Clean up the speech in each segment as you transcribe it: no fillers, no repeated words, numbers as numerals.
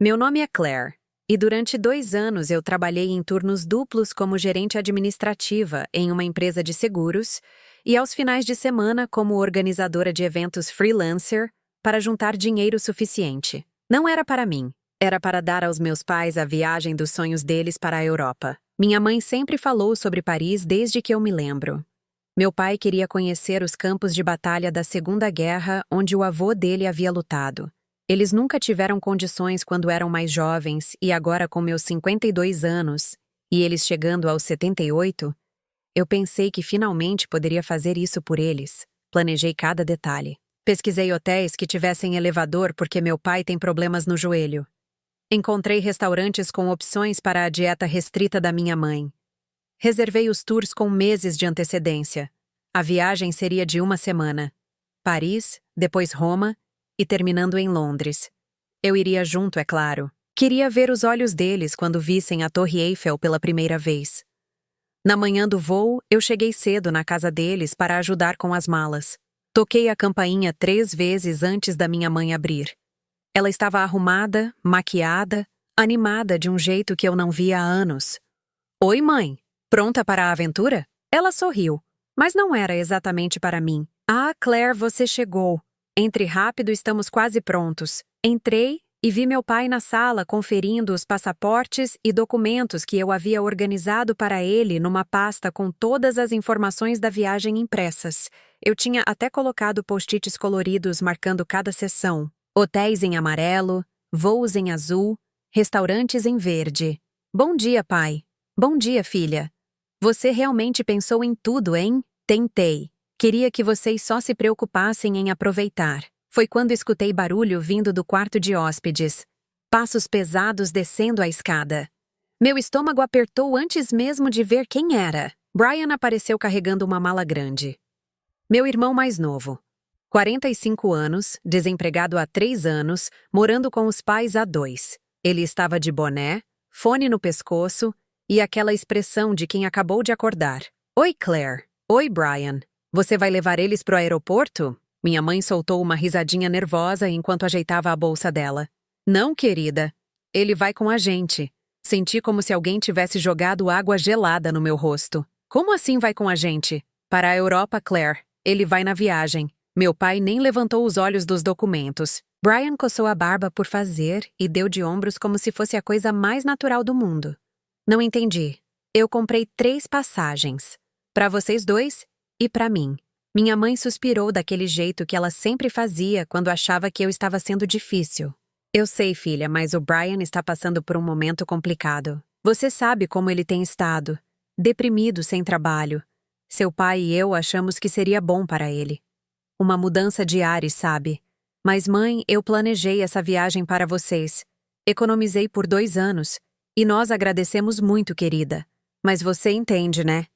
Meu nome é Claire, e durante 2 anos eu trabalhei em turnos duplos como gerente administrativa em uma empresa de seguros e aos finais de semana como organizadora de eventos freelancer para juntar dinheiro suficiente. Não era para mim, era para dar aos meus pais a viagem dos sonhos deles para a Europa. Minha mãe sempre falou sobre Paris desde que eu me lembro. Meu pai queria conhecer os campos de batalha da Segunda Guerra onde o avô dele havia lutado. Eles nunca tiveram condições quando eram mais jovens e agora com meus 52 anos, e eles chegando aos 78, eu pensei que finalmente poderia fazer isso por eles. Planejei cada detalhe. Pesquisei hotéis que tivessem elevador porque meu pai tem problemas no joelho. Encontrei restaurantes com opções para a dieta restrita da minha mãe. Reservei os tours com meses de antecedência. A viagem seria de 1 semana. Paris, depois Roma, e terminando em Londres. Eu iria junto, é claro. Queria ver os olhos deles quando vissem a Torre Eiffel pela primeira vez. Na manhã do voo, eu cheguei cedo na casa deles para ajudar com as malas. Toquei a campainha 3 vezes antes da minha mãe abrir. Ela estava arrumada, maquiada, animada de um jeito que eu não via há anos. Oi, mãe. Pronta para a aventura? Ela sorriu, mas não era exatamente para mim. Ah, Claire, você chegou. Entre rápido, estamos quase prontos. Entrei e vi meu pai na sala conferindo os passaportes e documentos que eu havia organizado para ele numa pasta com todas as informações da viagem impressas. Eu tinha até colocado post-its coloridos marcando cada seção. Hotéis em amarelo, voos em azul, restaurantes em verde. Bom dia, pai. Bom dia, filha. Você realmente pensou em tudo, hein? Tentei. Queria que vocês só se preocupassem em aproveitar. Foi quando escutei barulho vindo do quarto de hóspedes. Passos pesados descendo a escada. Meu estômago apertou antes mesmo de ver quem era. Brian apareceu carregando uma mala grande. Meu irmão mais novo. 45 anos, desempregado há 3 anos, morando com os pais há 2. Ele estava de boné, fone no pescoço e aquela expressão de quem acabou de acordar. Oi, Claire. Oi, Brian. Você vai levar eles pro aeroporto? Minha mãe soltou uma risadinha nervosa enquanto ajeitava a bolsa dela. Não, querida. Ele vai com a gente. Senti como se alguém tivesse jogado água gelada no meu rosto. Como assim vai com a gente? Para a Europa, Claire. Ele vai na viagem. Meu pai nem levantou os olhos dos documentos. Brian coçou a barba por fazer e deu de ombros como se fosse a coisa mais natural do mundo. Não entendi. Eu comprei 3 passagens. Para vocês 2 e para mim. Minha mãe suspirou daquele jeito que ela sempre fazia quando achava que eu estava sendo difícil. Eu sei, filha, mas o Brian está passando por um momento complicado. Você sabe como ele tem estado. Deprimido, sem trabalho. Seu pai e eu achamos que seria bom para ele. Uma mudança de ares, sabe? Mas, mãe, eu planejei essa viagem para vocês. Economizei por 2 anos. E nós agradecemos muito, querida. Mas você entende, né?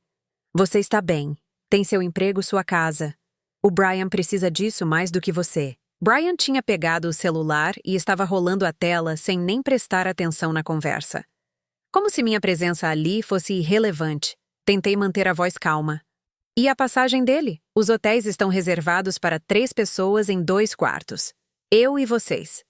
Você está bem. Tem seu emprego, sua casa. O Brian precisa disso mais do que você. Brian tinha pegado o celular e estava rolando a tela sem nem prestar atenção na conversa. Como se minha presença ali fosse irrelevante. Tentei manter a voz calma. E a passagem dele? Os hotéis estão reservados para 3 pessoas em 2 quartos. Eu e vocês.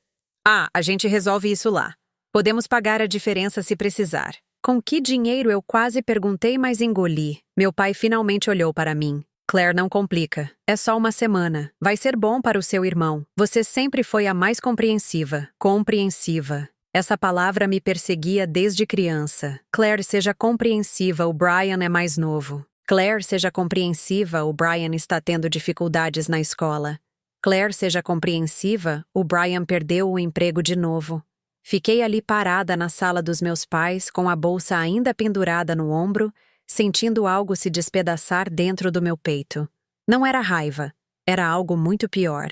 Ah, a gente resolve isso lá. Podemos pagar a diferença se precisar. Com que dinheiro eu quase perguntei, mas engoli. Meu pai finalmente olhou para mim. Claire, não complica. É só 1 semana. Vai ser bom para o seu irmão. Você sempre foi a mais compreensiva. Compreensiva. Essa palavra me perseguia desde criança. Claire, seja compreensiva, o Brian é mais novo. Claire, seja compreensiva, o Brian está tendo dificuldades na escola. Claire, seja compreensiva, o Brian perdeu o emprego de novo. Fiquei ali parada na sala dos meus pais, com a bolsa ainda pendurada no ombro, sentindo algo se despedaçar dentro do meu peito. Não era raiva, era algo muito pior.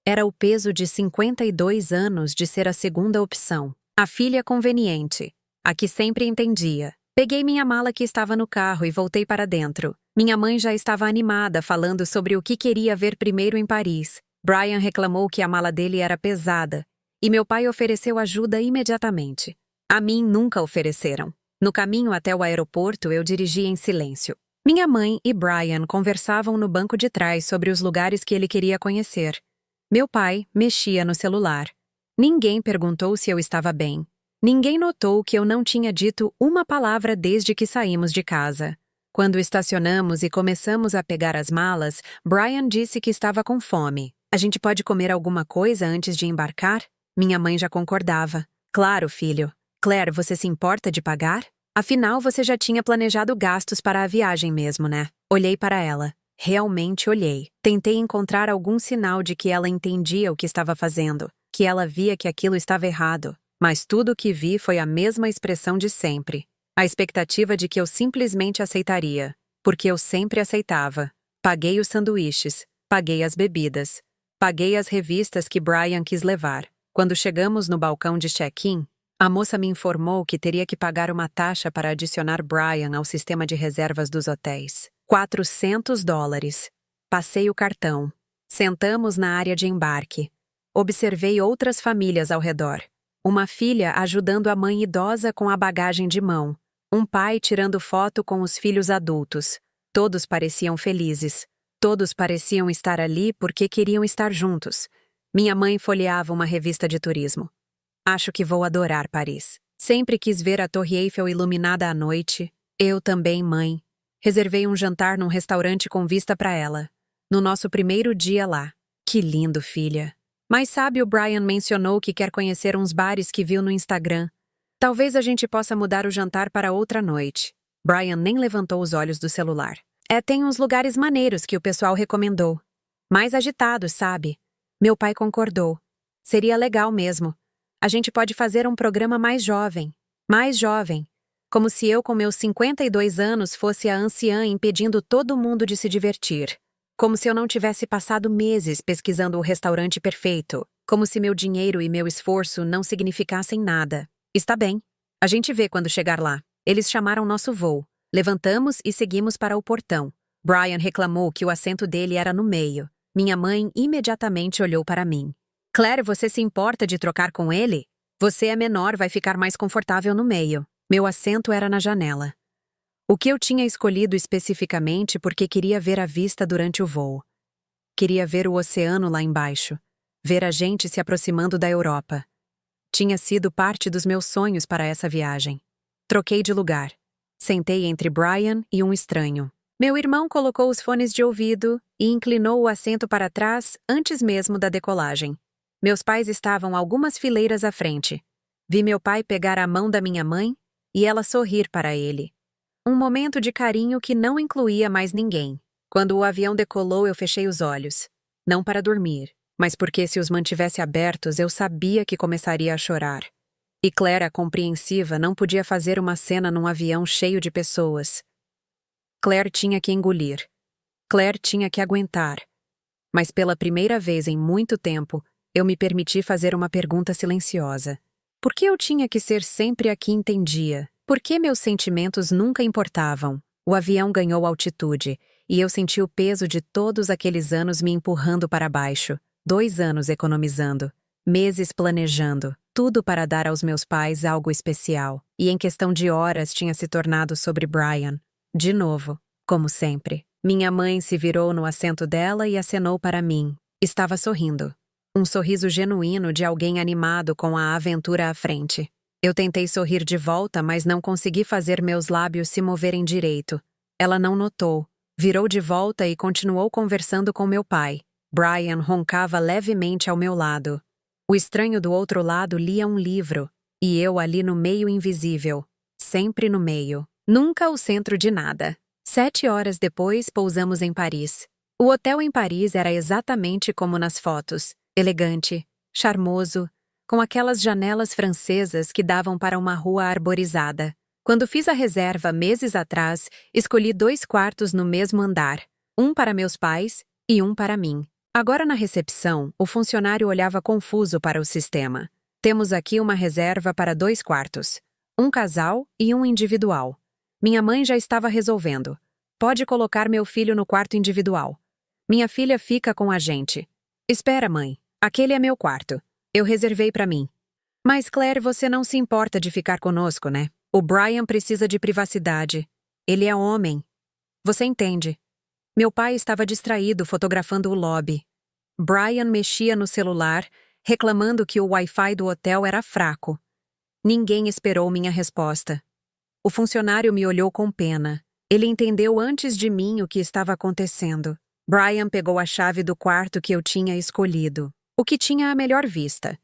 Era o peso de 52 anos de ser a segunda opção. A filha conveniente, a que sempre entendia. Peguei minha mala que estava no carro e voltei para dentro. Minha mãe já estava animada, falando sobre o que queria ver primeiro em Paris. Brian reclamou que a mala dele era pesada. E meu pai ofereceu ajuda imediatamente. A mim nunca ofereceram. No caminho até o aeroporto, eu dirigi em silêncio. Minha mãe e Brian conversavam no banco de trás sobre os lugares que ele queria conhecer. Meu pai mexia no celular. Ninguém perguntou se eu estava bem. Ninguém notou que eu não tinha dito uma palavra desde que saímos de casa. Quando estacionamos e começamos a pegar as malas, Brian disse que estava com fome. A gente pode comer alguma coisa antes de embarcar? Minha mãe já concordava. Claro, filho. Claire, você se importa de pagar? Afinal, você já tinha planejado gastos para a viagem mesmo, né? Olhei para ela. Realmente olhei. Tentei encontrar algum sinal de que ela entendia o que estava fazendo, que ela via que aquilo estava errado. Mas tudo o que vi foi a mesma expressão de sempre. A expectativa de que eu simplesmente aceitaria. Porque eu sempre aceitava. Paguei os sanduíches. Paguei as bebidas. Paguei as revistas que Brian quis levar. Quando chegamos no balcão de check-in, a moça me informou que teria que pagar uma taxa para adicionar Brian ao sistema de reservas dos hotéis. $400. Passei o cartão. Sentamos na área de embarque. Observei outras famílias ao redor. Uma filha ajudando a mãe idosa com a bagagem de mão. Um pai tirando foto com os filhos adultos. Todos pareciam felizes. Todos pareciam estar ali porque queriam estar juntos. Minha mãe folheava uma revista de turismo. Acho que vou adorar Paris. Sempre quis ver a Torre Eiffel iluminada à noite. Eu também, mãe. Reservei um jantar num restaurante com vista para ela. No nosso primeiro dia lá. Que lindo, filha. Mas sabe, o Brian mencionou que quer conhecer uns bares que viu no Instagram. Talvez a gente possa mudar o jantar para outra noite. Brian nem levantou os olhos do celular. Tem uns lugares maneiros que o pessoal recomendou. Mais agitados, sabe? Meu pai concordou. Seria legal mesmo. A gente pode fazer um programa mais jovem. Mais jovem. Como se eu, com meus 52 anos, fosse a anciã impedindo todo mundo de se divertir. Como se eu não tivesse passado meses pesquisando o restaurante perfeito. Como se meu dinheiro e meu esforço não significassem nada. Está bem. A gente vê quando chegar lá. Eles chamaram nosso voo. Levantamos e seguimos para o portão. Brian reclamou que o assento dele era no meio. Minha mãe imediatamente olhou para mim. Claire, você se importa de trocar com ele? Você é menor, vai ficar mais confortável no meio. Meu assento era na janela. O que eu tinha escolhido especificamente porque queria ver a vista durante o voo. Queria ver o oceano lá embaixo. Ver a gente se aproximando da Europa. Tinha sido parte dos meus sonhos para essa viagem. Troquei de lugar. Sentei entre Brian e um estranho. Meu irmão colocou os fones de ouvido e inclinou o assento para trás antes mesmo da decolagem. Meus pais estavam algumas fileiras à frente. Vi meu pai pegar a mão da minha mãe e ela sorrir para ele. Um momento de carinho que não incluía mais ninguém. Quando o avião decolou, eu fechei os olhos. Não para dormir, mas porque se os mantivesse abertos, eu sabia que começaria a chorar. E Claire, a compreensiva, não podia fazer uma cena num avião cheio de pessoas. Claire tinha que engolir. Claire tinha que aguentar. Mas pela primeira vez em muito tempo, eu me permiti fazer uma pergunta silenciosa. Por que eu tinha que ser sempre a que entendia? Por que meus sentimentos nunca importavam? O avião ganhou altitude, e eu senti o peso de todos aqueles anos me empurrando para baixo. 2 anos economizando. Meses planejando. Tudo para dar aos meus pais algo especial. E em questão de horas tinha se tornado sobre Brian. De novo, como sempre. Minha mãe se virou no assento dela e acenou para mim. Estava sorrindo. Um sorriso genuíno de alguém animado com a aventura à frente. Eu tentei sorrir de volta, mas não consegui fazer meus lábios se moverem direito. Ela não notou. Virou de volta e continuou conversando com meu pai. Brian roncava levemente ao meu lado. O estranho do outro lado lia um livro, e eu ali no meio invisível. Sempre no meio. Nunca o centro de nada. 7 horas depois, pousamos em Paris. O hotel em Paris era exatamente como nas fotos. Elegante, charmoso, com aquelas janelas francesas que davam para uma rua arborizada. Quando fiz a reserva meses atrás, escolhi 2 quartos no mesmo andar. Um para meus pais e um para mim. Agora na recepção, o funcionário olhava confuso para o sistema. Temos aqui uma reserva para 2 quartos. Um casal e um individual. Minha mãe já estava resolvendo. Pode colocar meu filho no quarto individual. Minha filha fica com a gente. Espera, mãe. Aquele é meu quarto. Eu reservei para mim. Mas Claire, você não se importa de ficar conosco, né? O Brian precisa de privacidade. Ele é homem. Você entende? Meu pai estava distraído fotografando o lobby. Brian mexia no celular, reclamando que o Wi-Fi do hotel era fraco. Ninguém esperou minha resposta. O funcionário me olhou com pena. Ele entendeu antes de mim o que estava acontecendo. Brian pegou a chave do quarto que eu tinha escolhido, o que tinha a melhor vista.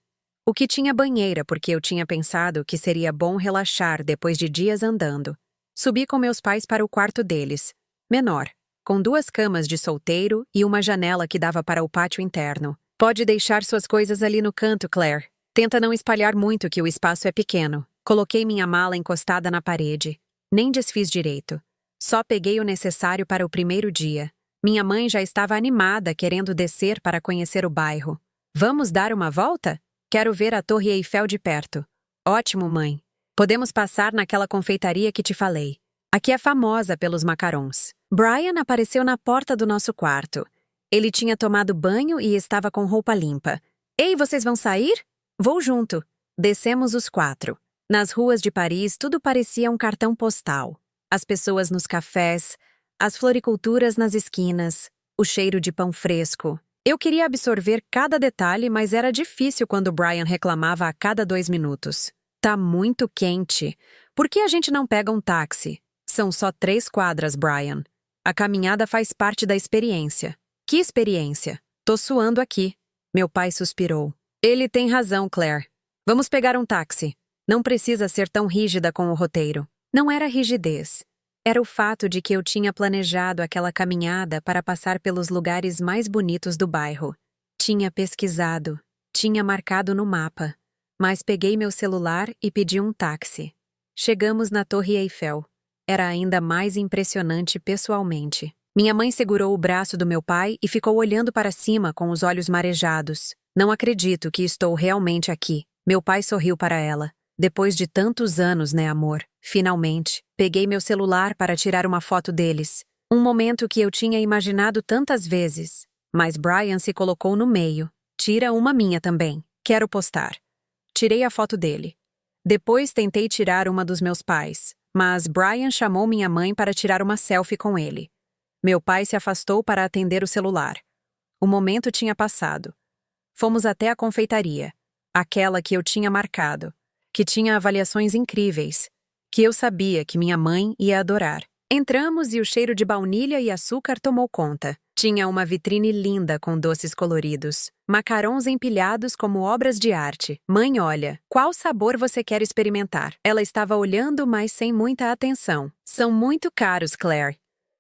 O que tinha banheira, porque eu tinha pensado que seria bom relaxar depois de dias andando. Subi com meus pais para o quarto deles, menor, com 2 camas de solteiro e uma janela que dava para o pátio interno. Pode deixar suas coisas ali no canto, Claire. Tenta não espalhar muito que o espaço é pequeno. Coloquei minha mala encostada na parede. Nem desfiz direito. Só peguei o necessário para o primeiro dia. Minha mãe já estava animada, querendo descer para conhecer o bairro. Vamos dar uma volta? Quero ver a Torre Eiffel de perto. Ótimo, mãe. Podemos passar naquela confeitaria que te falei. Aqui é famosa pelos macarons. Brian apareceu na porta do nosso quarto. Ele tinha tomado banho e estava com roupa limpa. Ei, vocês vão sair? Vou junto. Descemos os 4. Nas ruas de Paris, tudo parecia um cartão postal. As pessoas nos cafés, as floriculturas nas esquinas, o cheiro de pão fresco. Eu queria absorver cada detalhe, mas era difícil quando Brian reclamava a cada 2 minutos. Tá muito quente. Por que a gente não pega um táxi? São só 3 quadras, Brian. A caminhada faz parte da experiência. Que experiência? Tô suando aqui. Meu pai suspirou. Ele tem razão, Claire. Vamos pegar um táxi. Não precisa ser tão rígida com o roteiro. Não era rigidez. Era o fato de que eu tinha planejado aquela caminhada para passar pelos lugares mais bonitos do bairro. Tinha pesquisado, tinha marcado no mapa, mas peguei meu celular e pedi um táxi. Chegamos na Torre Eiffel. Era ainda mais impressionante pessoalmente. Minha mãe segurou o braço do meu pai e ficou olhando para cima com os olhos marejados. Não acredito que estou realmente aqui. Meu pai sorriu para ela. Depois de tantos anos, né, amor? Finalmente, peguei meu celular para tirar uma foto deles. Um momento que eu tinha imaginado tantas vezes. Mas Brian se colocou no meio. Tira uma minha também. Quero postar. Tirei a foto dele. Depois tentei tirar uma dos meus pais, mas Brian chamou minha mãe para tirar uma selfie com ele. Meu pai se afastou para atender o celular. O momento tinha passado. Fomos até a confeitaria, aquela que eu tinha marcado, que tinha avaliações incríveis, que eu sabia que minha mãe ia adorar. Entramos e o cheiro de baunilha e açúcar tomou conta. Tinha uma vitrine linda com doces coloridos, macarons empilhados como obras de arte. Mãe, olha, qual sabor você quer experimentar? Ela estava olhando, mas sem muita atenção. São muito caros, Claire.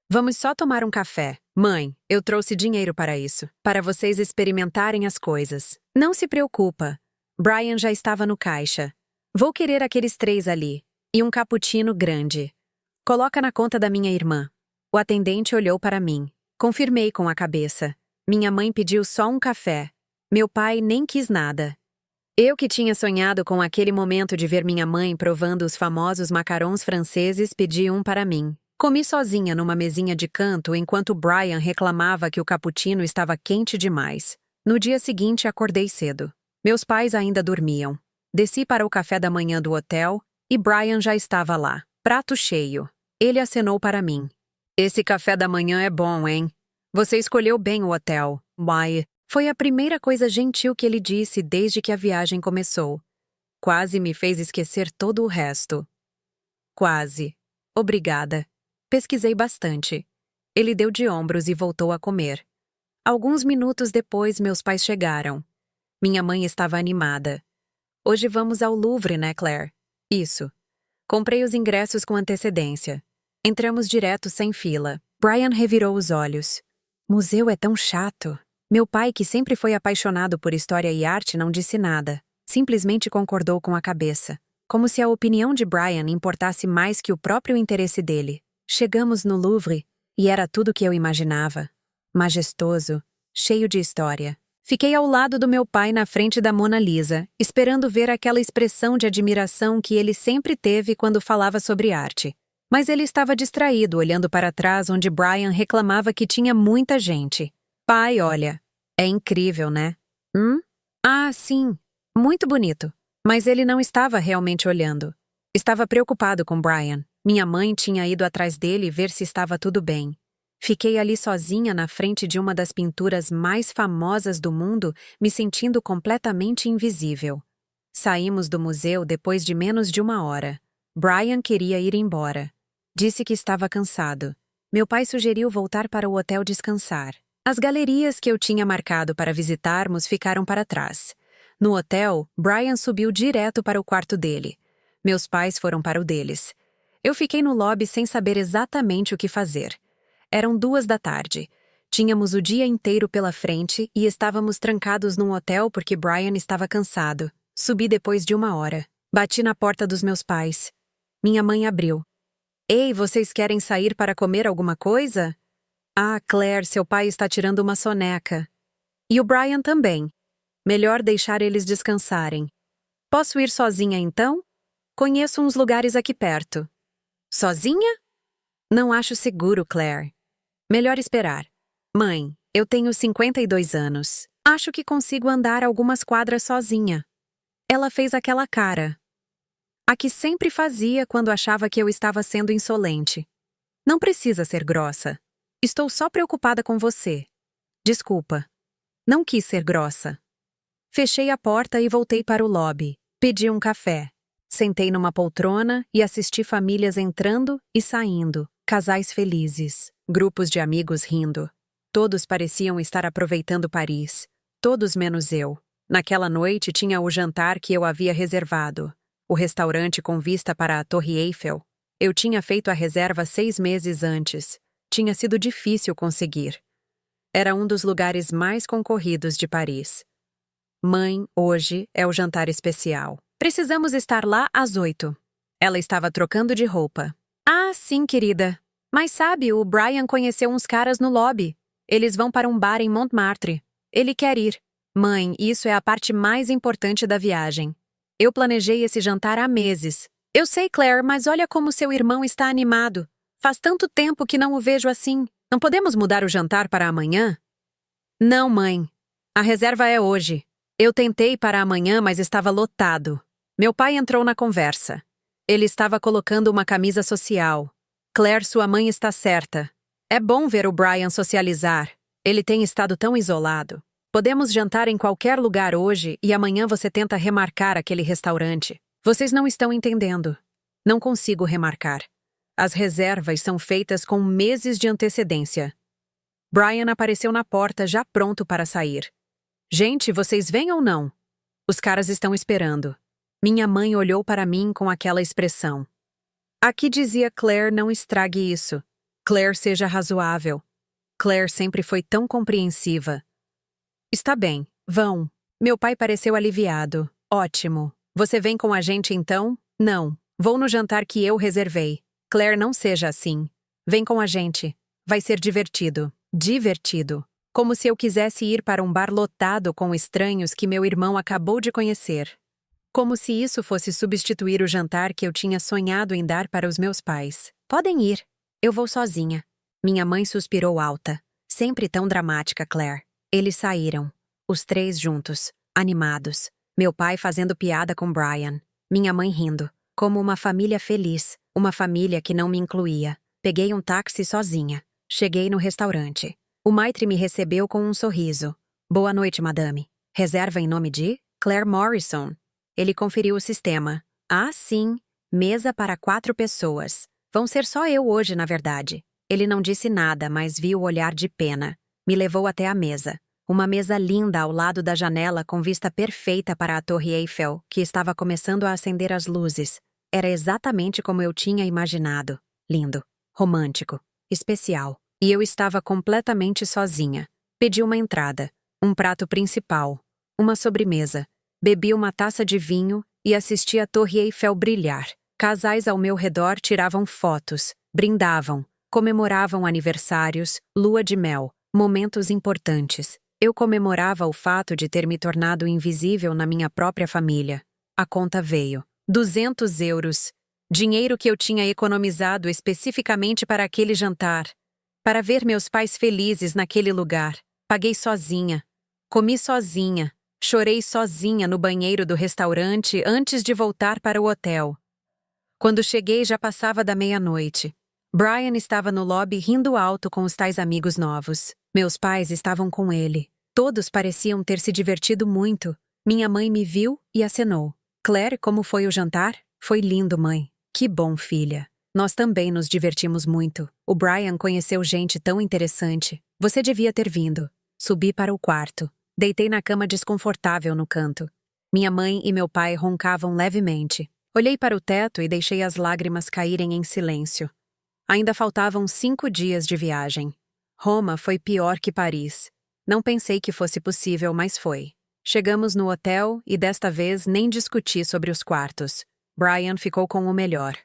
Vamos só tomar um café. Mãe, eu trouxe dinheiro para isso, para vocês experimentarem as coisas. Não se preocupa. Brian já estava no caixa. Vou querer aqueles 3 ali. E um cappuccino grande. Coloca na conta da minha irmã. O atendente olhou para mim. Confirmei com a cabeça. Minha mãe pediu só um café. Meu pai nem quis nada. Eu que tinha sonhado com aquele momento de ver minha mãe provando os famosos macarons franceses, pedi um para mim. Comi sozinha numa mesinha de canto enquanto Brian reclamava que o cappuccino estava quente demais. No dia seguinte, acordei cedo. Meus pais ainda dormiam. Desci para o café da manhã do hotel e Brian já estava lá, prato cheio. Ele acenou para mim. Esse café da manhã é bom, hein? Você escolheu bem o hotel. Why? Foi a primeira coisa gentil que ele disse desde que a viagem começou. Quase me fez esquecer todo o resto. Quase. Obrigada. Pesquisei bastante. Ele deu de ombros e voltou a comer. Alguns minutos depois, meus pais chegaram. Minha mãe estava animada. Hoje vamos ao Louvre, né, Claire? Isso. Comprei os ingressos com antecedência. Entramos direto sem fila. Brian revirou os olhos. Museu é tão chato. Meu pai, que sempre foi apaixonado por história e arte, não disse nada. Simplesmente concordou com a cabeça. Como se a opinião de Brian importasse mais que o próprio interesse dele. Chegamos no Louvre e era tudo o que eu imaginava. Majestoso, cheio de história. Fiquei ao lado do meu pai na frente da Mona Lisa, esperando ver aquela expressão de admiração que ele sempre teve quando falava sobre arte. Mas ele estava distraído, olhando para trás onde Brian reclamava que tinha muita gente. Pai, olha, é incrível, né? Ah, sim, muito bonito. Mas ele não estava realmente olhando. Estava preocupado com Brian. Minha mãe tinha ido atrás dele ver se estava tudo bem. Fiquei ali sozinha na frente de uma das pinturas mais famosas do mundo, me sentindo completamente invisível. Saímos do museu depois de menos de 1 hora. Brian queria ir embora. Disse que estava cansado. Meu pai sugeriu voltar para o hotel descansar. As galerias que eu tinha marcado para visitarmos ficaram para trás. No hotel, Brian subiu direto para o quarto dele. Meus pais foram para o deles. Eu fiquei no lobby sem saber exatamente o que fazer. Eram 2 da tarde. Tínhamos o dia inteiro pela frente e estávamos trancados num hotel porque Brian estava cansado. Subi depois de 1 hora. Bati na porta dos meus pais. Minha mãe abriu. Ei, vocês querem sair para comer alguma coisa? Ah, Claire, seu pai está tirando uma soneca. E o Brian também. Melhor deixar eles descansarem. Posso ir sozinha então? Conheço uns lugares aqui perto. Sozinha? Não acho seguro, Claire. Melhor esperar. Mãe, eu tenho 52 anos. Acho que consigo andar algumas quadras sozinha. Ela fez aquela cara. A que sempre fazia quando achava que eu estava sendo insolente. Não precisa ser grossa. Estou só preocupada com você. Desculpa. Não quis ser grossa. Fechei a porta e voltei para o lobby. Pedi um café. Sentei numa poltrona e assisti famílias entrando e saindo, casais felizes, grupos de amigos rindo. Todos pareciam estar aproveitando Paris. Todos menos eu. Naquela noite tinha o jantar que eu havia reservado. O restaurante com vista para a Torre Eiffel. Eu tinha feito a reserva 6 meses antes. Tinha sido difícil conseguir. Era um dos lugares mais concorridos de Paris. Mãe, hoje é o jantar especial. Precisamos estar lá às 8. Ela estava trocando de roupa. Ah, sim, querida. Mas sabe, o Brian conheceu uns caras no lobby. Eles vão para um bar em Montmartre. Ele quer ir. Mãe, isso é a parte mais importante da viagem. Eu planejei esse jantar há meses. Eu sei, Claire, mas olha como seu irmão está animado. Faz tanto tempo que não o vejo assim. Não podemos mudar o jantar para amanhã? Não, mãe. A reserva é hoje. Eu tentei para amanhã, mas estava lotado. Meu pai entrou na conversa. Ele estava colocando uma camisa social. Claire, sua mãe está certa. É bom ver o Brian socializar. Ele tem estado tão isolado. Podemos jantar em qualquer lugar hoje e amanhã você tenta remarcar aquele restaurante. Vocês não estão entendendo. Não consigo remarcar. As reservas são feitas com meses de antecedência. Brian apareceu na porta já pronto para sair. Gente, vocês vêm ou não? Os caras estão esperando. Minha mãe olhou para mim com aquela expressão. Aqui dizia Claire, não estrague isso. Claire, seja razoável. Claire sempre foi tão compreensiva. Está bem, vão. Meu pai pareceu aliviado. Ótimo. Você vem com a gente então? Não. Vou no jantar que eu reservei. Claire, não seja assim. Vem com a gente. Vai ser divertido. Divertido. Como se eu quisesse ir para um bar lotado com estranhos que meu irmão acabou de conhecer. Como se isso fosse substituir o jantar que eu tinha sonhado em dar para os meus pais. Podem ir. Eu vou sozinha. Minha mãe suspirou alta. Sempre tão dramática, Claire. Eles saíram. Os 3 juntos, animados. Meu pai fazendo piada com Brian. Minha mãe rindo. Como uma família feliz. Uma família que não me incluía. Peguei um táxi sozinha. Cheguei no restaurante. O maitre me recebeu com um sorriso. Boa noite, madame. Reserva em nome de Claire Morrison. Ele conferiu o sistema. Ah, sim. Mesa para 4 pessoas. Vão ser só eu hoje, na verdade. Ele não disse nada, mas vi o olhar de pena. Me levou até a mesa. Uma mesa linda ao lado da janela com vista perfeita para a Torre Eiffel, que estava começando a acender as luzes. Era exatamente como eu tinha imaginado. Lindo, romântico, especial. E eu estava completamente sozinha. Pedi uma entrada, um prato principal, uma sobremesa. Bebi uma taça de vinho e assisti a Torre Eiffel brilhar. Casais ao meu redor tiravam fotos, brindavam, comemoravam aniversários, lua de mel, momentos importantes. Eu comemorava o fato de ter me tornado invisível na minha própria família. A conta veio. 200 euros. Dinheiro que eu tinha economizado especificamente para aquele jantar. Para ver meus pais felizes naquele lugar. Paguei sozinha. Comi sozinha. Chorei sozinha no banheiro do restaurante antes de voltar para o hotel. Quando cheguei já passava da meia-noite. Brian estava no lobby rindo alto com os tais amigos novos. Meus pais estavam com ele. Todos pareciam ter se divertido muito. Minha mãe me viu e acenou. Claire, como foi o jantar? Foi lindo, mãe. Que bom, filha. Nós também nos divertimos muito. O Brian conheceu gente tão interessante. Você devia ter vindo. Subi para o quarto. Deitei na cama desconfortável no canto. Minha mãe e meu pai roncavam levemente. Olhei para o teto e deixei as lágrimas caírem em silêncio. Ainda faltavam 5 dias de viagem. Roma foi pior que Paris. Não pensei que fosse possível, mas foi. Chegamos no hotel e desta vez nem discuti sobre os quartos. Brian ficou com o melhor.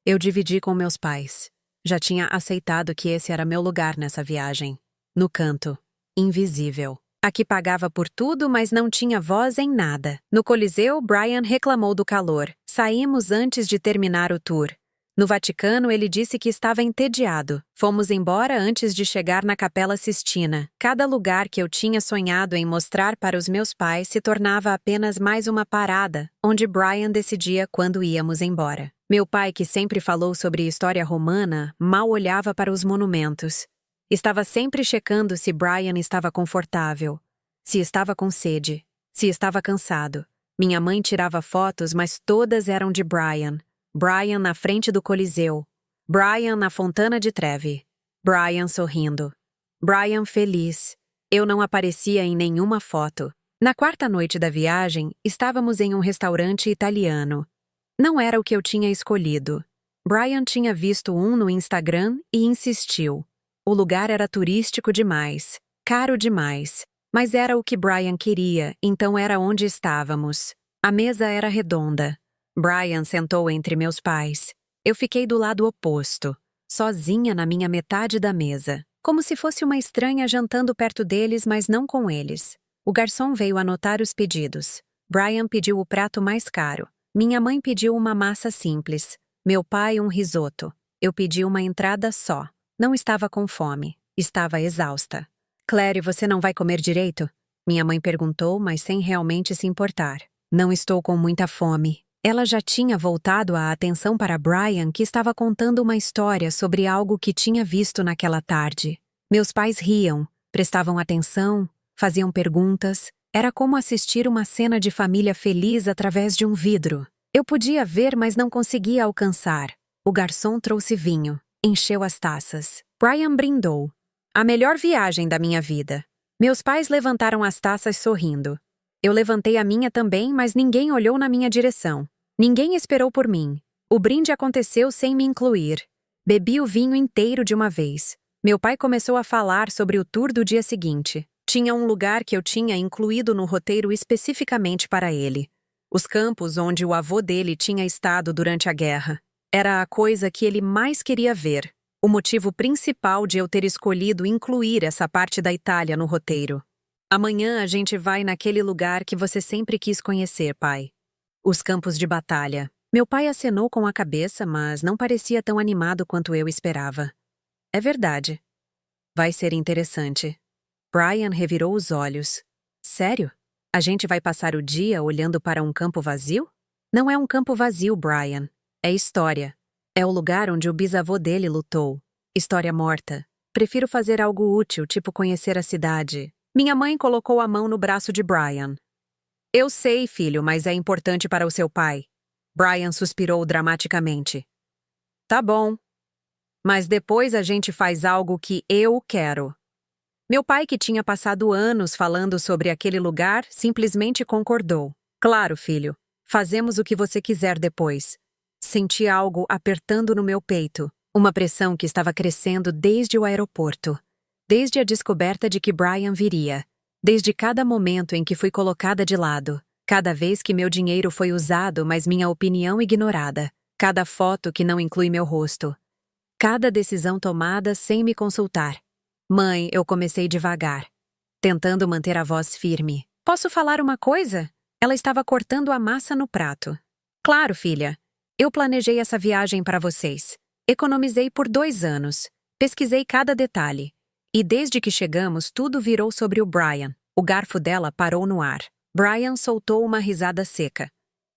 Eu dividi com meus pais. Já tinha aceitado que esse era meu lugar nessa viagem. No canto. Invisível. Aqui pagava por tudo, mas não tinha voz em nada. No Coliseu, Brian reclamou do calor. Saímos antes de terminar o tour. No Vaticano, ele disse que estava entediado. Fomos embora antes de chegar na Capela Sistina. Cada lugar que eu tinha sonhado em mostrar para os meus pais se tornava apenas mais uma parada, onde Brian decidia quando íamos embora. Meu pai, que sempre falou sobre história romana, mal olhava para os monumentos. Estava sempre checando se Brian estava confortável, se estava com sede, se estava cansado. Minha mãe tirava fotos, mas todas eram de Brian. Brian na frente do Coliseu. Brian na Fontana de Trevi. Brian sorrindo. Brian feliz. Eu não aparecia em nenhuma foto. Na quarta noite da viagem, estávamos em um restaurante italiano. Não era o que eu tinha escolhido. Brian tinha visto um no Instagram e insistiu. O lugar era turístico demais, caro demais, mas era o que Brian queria, então era onde estávamos. A mesa era redonda. Brian sentou entre meus pais. Eu fiquei do lado oposto, sozinha na minha metade da mesa, como se fosse uma estranha jantando perto deles, mas não com eles. O garçom veio anotar os pedidos. Brian pediu o prato mais caro. Minha mãe pediu uma massa simples. Meu pai um risoto. Eu pedi uma entrada só. Não estava com fome. Estava exausta. Claire, você não vai comer direito? Minha mãe perguntou, mas sem realmente se importar. Não estou com muita fome. Ela já tinha voltado a atenção para Brian, que estava contando uma história sobre algo que tinha visto naquela tarde. Meus pais riam, prestavam atenção, faziam perguntas. Era como assistir uma cena de família feliz através de um vidro. Eu podia ver, mas não conseguia alcançar. O garçom trouxe vinho. Encheu as taças. Brian brindou. A melhor viagem da minha vida. Meus pais levantaram as taças sorrindo. Eu levantei a minha também, mas ninguém olhou na minha direção. Ninguém esperou por mim. O brinde aconteceu sem me incluir. Bebi o vinho inteiro de uma vez. Meu pai começou a falar sobre o tour do dia seguinte. Tinha um lugar que eu tinha incluído no roteiro especificamente para ele. Os campos onde o avô dele tinha estado durante a guerra. Era a coisa que ele mais queria ver. O motivo principal de eu ter escolhido incluir essa parte da Itália no roteiro. Amanhã a gente vai naquele lugar que você sempre quis conhecer, pai. Os campos de batalha. Meu pai acenou com a cabeça, mas não parecia tão animado quanto eu esperava. É verdade. Vai ser interessante. Brian revirou os olhos. Sério? A gente vai passar o dia olhando para um campo vazio? Não é um campo vazio, Brian. É história. É o lugar onde o bisavô dele lutou. História morta. Prefiro fazer algo útil, tipo conhecer a cidade. Minha mãe colocou a mão no braço de Brian. Eu sei, filho, mas é importante para o seu pai. Brian suspirou dramaticamente. Tá bom. Mas depois a gente faz algo que eu quero. Meu pai, que tinha passado anos falando sobre aquele lugar, simplesmente concordou. Claro, filho. Fazemos o que você quiser depois. Senti algo apertando no meu peito, uma pressão que estava crescendo desde o aeroporto, desde a descoberta de que Brian viria, desde cada momento em que fui colocada de lado, cada vez que meu dinheiro foi usado, mas minha opinião ignorada, cada foto que não inclui meu rosto, cada decisão tomada sem me consultar. Mãe, eu comecei devagar, tentando manter a voz firme. Posso falar uma coisa? Ela estava cortando a massa no prato. Claro, filha. Eu planejei essa viagem para vocês. Economizei por 2 anos. Pesquisei cada detalhe. E desde que chegamos, tudo virou sobre o Brian. O garfo dela parou no ar. Brian soltou uma risada seca.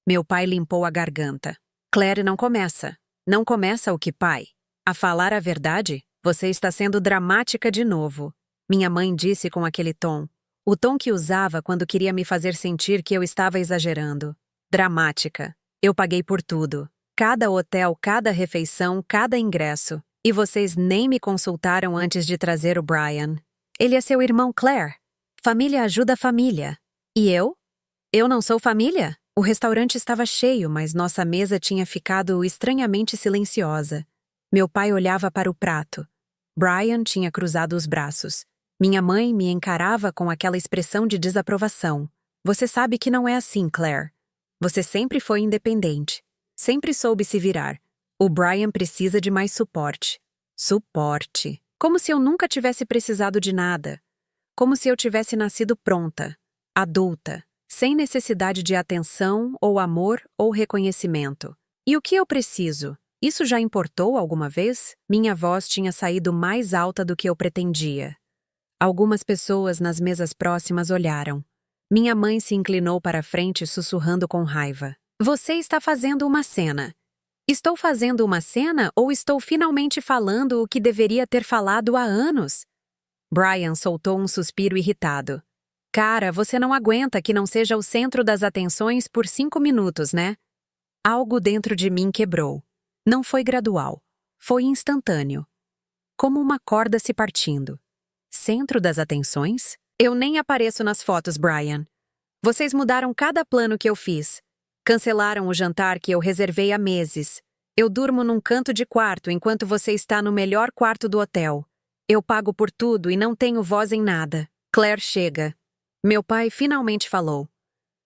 Meu pai limpou a garganta. Claire, não começa. Não começa o que, pai? A falar a verdade, você está sendo dramática de novo. Minha mãe disse com aquele tom. O tom que usava quando queria me fazer sentir que eu estava exagerando. Dramática. Eu paguei por tudo. Cada hotel, cada refeição, cada ingresso. E vocês nem me consultaram antes de trazer o Brian. Ele é seu irmão Claire. Família ajuda família. E eu? Eu não sou família? O restaurante estava cheio, mas nossa mesa tinha ficado estranhamente silenciosa. Meu pai olhava para o prato. Brian tinha cruzado os braços. Minha mãe me encarava com aquela expressão de desaprovação. Você sabe que não é assim, Claire. Você sempre foi independente. Sempre soube se virar. O Brian precisa de mais suporte. Suporte. Como se eu nunca tivesse precisado de nada. Como se eu tivesse nascido pronta, adulta, sem necessidade de atenção ou amor ou reconhecimento. E o que eu preciso? Isso já importou alguma vez? Minha voz tinha saído mais alta do que eu pretendia. Algumas pessoas nas mesas próximas olharam. Minha mãe se inclinou para a frente sussurrando com raiva. Você está fazendo uma cena. Estou fazendo uma cena ou estou finalmente falando o que deveria ter falado há anos? Brian soltou um suspiro irritado. Cara, você não aguenta que não seja o centro das atenções por 5 minutos, né? Algo dentro de mim quebrou. Não foi gradual. Foi instantâneo. Como uma corda se partindo. Centro das atenções? Eu nem apareço nas fotos, Brian. Vocês mudaram cada plano que eu fiz. Cancelaram o jantar que eu reservei há meses. Eu durmo num canto de quarto enquanto você está no melhor quarto do hotel. Eu pago por tudo e não tenho voz em nada. Claire chega. Meu pai finalmente falou.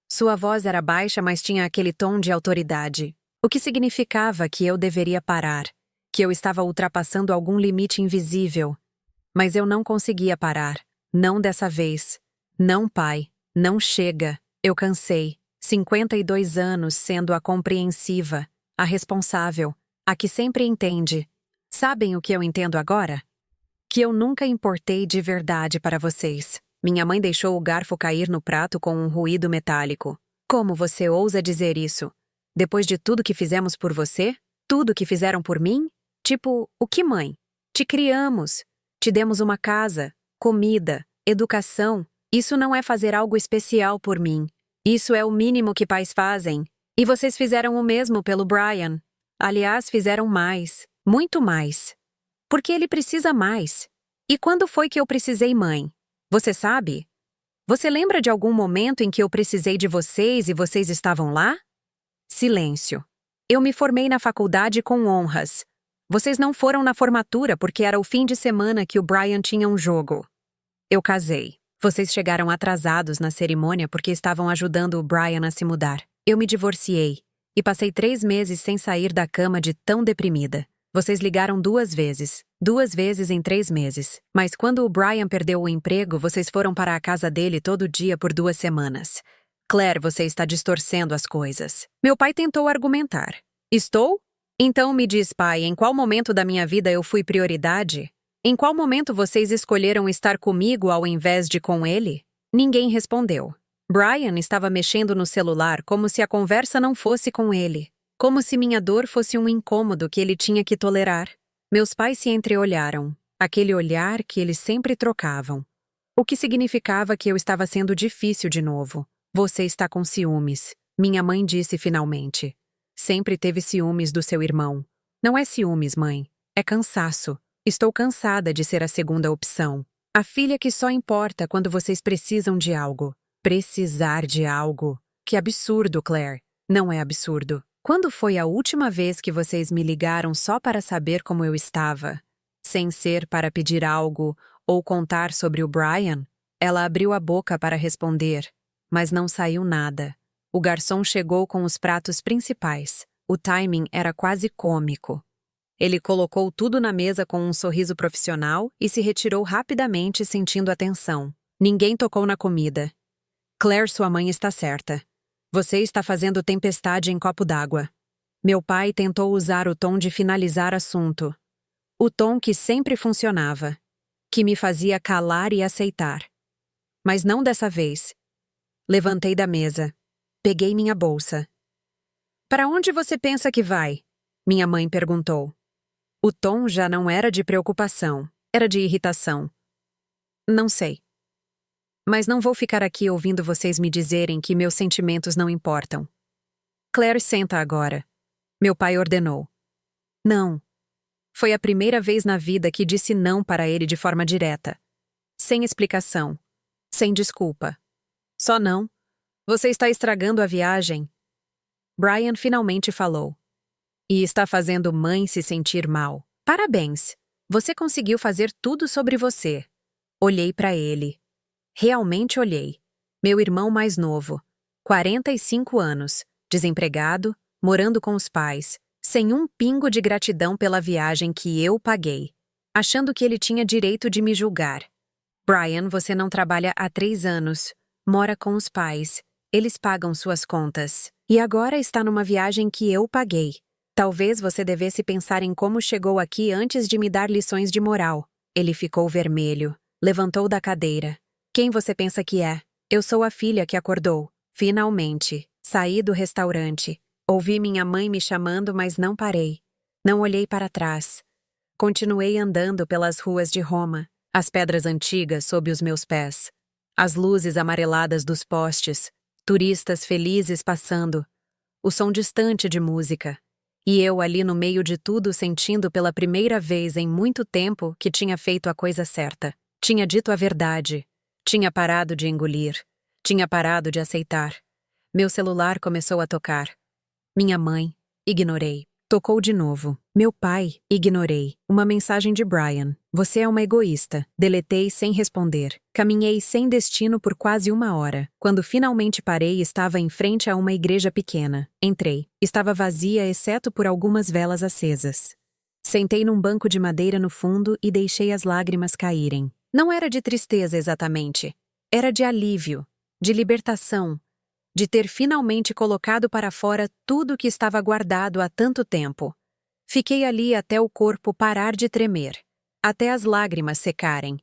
Sua voz era baixa, mas tinha aquele tom de autoridade. O que significava que eu deveria parar, que eu estava ultrapassando algum limite invisível. Mas eu não conseguia parar. Não dessa vez. Não, pai. Não chega. Eu cansei. 52 anos sendo a compreensiva, a responsável, a que sempre entende. Sabem o que eu entendo agora? Que eu nunca importei de verdade para vocês. Minha mãe deixou o garfo cair no prato com um ruído metálico. Como você ousa dizer isso? Depois de tudo que fizemos por você? Tudo que fizeram por mim? Tipo, o que, mãe? Te criamos. Te demos uma casa, comida, educação. Isso não é fazer algo especial por mim. Isso é o mínimo que pais fazem. E vocês fizeram o mesmo pelo Brian. Aliás, fizeram mais. Muito mais. Porque ele precisa mais. E quando foi que eu precisei, mãe? Você sabe? Você lembra de algum momento em que eu precisei de vocês e vocês estavam lá? Silêncio. Eu me formei na faculdade com honras. Vocês não foram na formatura porque era o fim de semana que o Brian tinha um jogo. Eu casei. Vocês chegaram atrasados na cerimônia porque estavam ajudando o Brian a se mudar. Eu me divorciei e passei 3 meses sem sair da cama de tão deprimida. Vocês ligaram 2 vezes. 2 vezes em 3 meses. Mas quando o Brian perdeu o emprego, vocês foram para a casa dele todo dia por 2 semanas. Claire, você está distorcendo as coisas. Meu pai tentou argumentar. Estou? Então me diz, pai, em qual momento da minha vida eu fui prioridade? Em qual momento vocês escolheram estar comigo ao invés de com ele? Ninguém respondeu. Brian estava mexendo no celular como se a conversa não fosse com ele. Como se minha dor fosse um incômodo que ele tinha que tolerar. Meus pais se entreolharam. Aquele olhar que eles sempre trocavam. O que significava que eu estava sendo difícil de novo. Você está com ciúmes. Minha mãe disse finalmente. Sempre teve ciúmes do seu irmão. Não é ciúmes, mãe. É cansaço. Estou cansada de ser a segunda opção. A filha que só importa quando vocês precisam de algo. Precisar de algo. Que absurdo, Claire. Não é absurdo. Quando foi a última vez que vocês me ligaram só para saber como eu estava? Sem ser para pedir algo ou contar sobre o Brian? Ela abriu a boca para responder, mas não saiu nada. O garçom chegou com os pratos principais. O timing era quase cômico. Ele colocou tudo na mesa com um sorriso profissional e se retirou rapidamente, sentindo a tensão. Ninguém tocou na comida. Claire, sua mãe está certa. Você está fazendo tempestade em copo d'água. Meu pai tentou usar o tom de finalizar assunto. O tom que sempre funcionava. Que me fazia calar e aceitar. Mas não dessa vez. Levantei da mesa. Peguei minha bolsa. Para onde você pensa que vai? Minha mãe perguntou. O tom já não era de preocupação, era de irritação. Não sei. Mas não vou ficar aqui ouvindo vocês me dizerem que meus sentimentos não importam. Claire, senta agora. Meu pai ordenou. Não. Foi a primeira vez na vida que disse não para ele de forma direta. Sem explicação. Sem desculpa. Só não. Você está estragando a viagem. Brian finalmente falou. E está fazendo mãe se sentir mal. Parabéns. Você conseguiu fazer tudo sobre você. Olhei para ele. Realmente olhei. Meu irmão mais novo. 45 anos. Desempregado, morando com os pais. Sem um pingo de gratidão pela viagem que eu paguei. Achando que ele tinha direito de me julgar. Brian, você não trabalha há 3 anos. Mora com os pais. Eles pagam suas contas. E agora está numa viagem que eu paguei. Talvez você devesse pensar em como chegou aqui antes de me dar lições de moral. Ele ficou vermelho. Levantou da cadeira. Quem você pensa que é? Eu sou a filha que acordou. Finalmente. Saí do restaurante. Ouvi minha mãe me chamando, mas não parei. Não olhei para trás. Continuei andando pelas ruas de Roma. As pedras antigas sob os meus pés. As luzes amareladas dos postes. Turistas felizes passando. O som distante de música. E eu ali no meio de tudo sentindo pela primeira vez em muito tempo que tinha feito a coisa certa. Tinha dito a verdade. Tinha parado de engolir. Tinha parado de aceitar. Meu celular começou a tocar. Minha mãe. Ignorei. Tocou de novo. Meu pai. Ignorei. Uma mensagem de Brian. Você é uma egoísta. Deletei sem responder. Caminhei sem destino por quase 1 hora. Quando finalmente parei, estava em frente a uma igreja pequena. Entrei. Estava vazia exceto por algumas velas acesas. Sentei num banco de madeira no fundo e deixei as lágrimas caírem. Não era de tristeza exatamente. Era de alívio. De libertação. De ter finalmente colocado para fora tudo que estava guardado há tanto tempo. Fiquei ali até o corpo parar de tremer. Até as lágrimas secarem.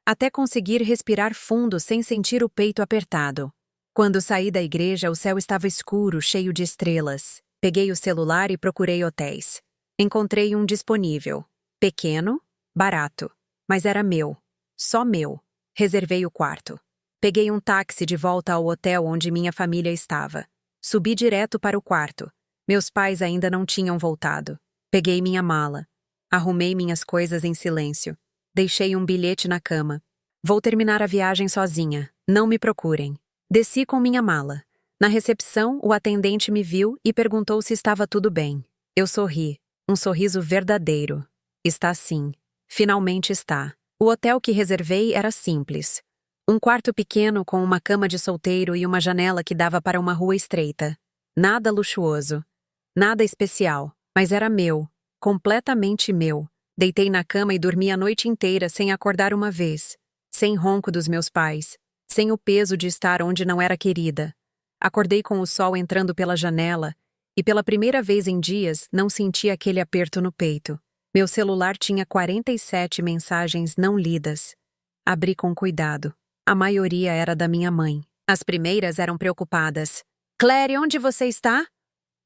Até conseguir respirar fundo sem sentir o peito apertado. Quando saí da igreja, o céu estava escuro, cheio de estrelas. Peguei o celular e procurei hotéis. Encontrei um disponível. Pequeno, barato. Mas era meu. Só meu. Reservei o quarto. Peguei um táxi de volta ao hotel onde minha família estava. Subi direto para o quarto. Meus pais ainda não tinham voltado. Peguei minha mala. Arrumei minhas coisas em silêncio. Deixei um bilhete na cama. Vou terminar a viagem sozinha. Não me procurem. Desci com minha mala. Na recepção, o atendente me viu e perguntou se estava tudo bem. Eu sorri. Um sorriso verdadeiro. Está sim. Finalmente está. O hotel que reservei era simples. Um quarto pequeno com uma cama de solteiro e uma janela que dava para uma rua estreita. Nada luxuoso. Nada especial. Mas era meu. Completamente meu. Deitei na cama e dormi a noite inteira sem acordar uma vez. Sem ronco dos meus pais. Sem o peso de estar onde não era querida. Acordei com o sol entrando pela janela e pela primeira vez em dias não senti aquele aperto no peito. Meu celular tinha 47 mensagens não lidas. Abri com cuidado. A maioria era da minha mãe. As primeiras eram preocupadas. Claire, onde você está?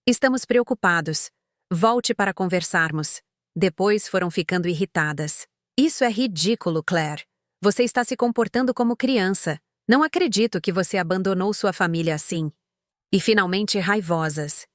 Estamos preocupados. Volte para conversarmos. Depois foram ficando irritadas. Isso é ridículo, Claire. Você está se comportando como criança. Não acredito que você abandonou sua família assim. E finalmente raivosas.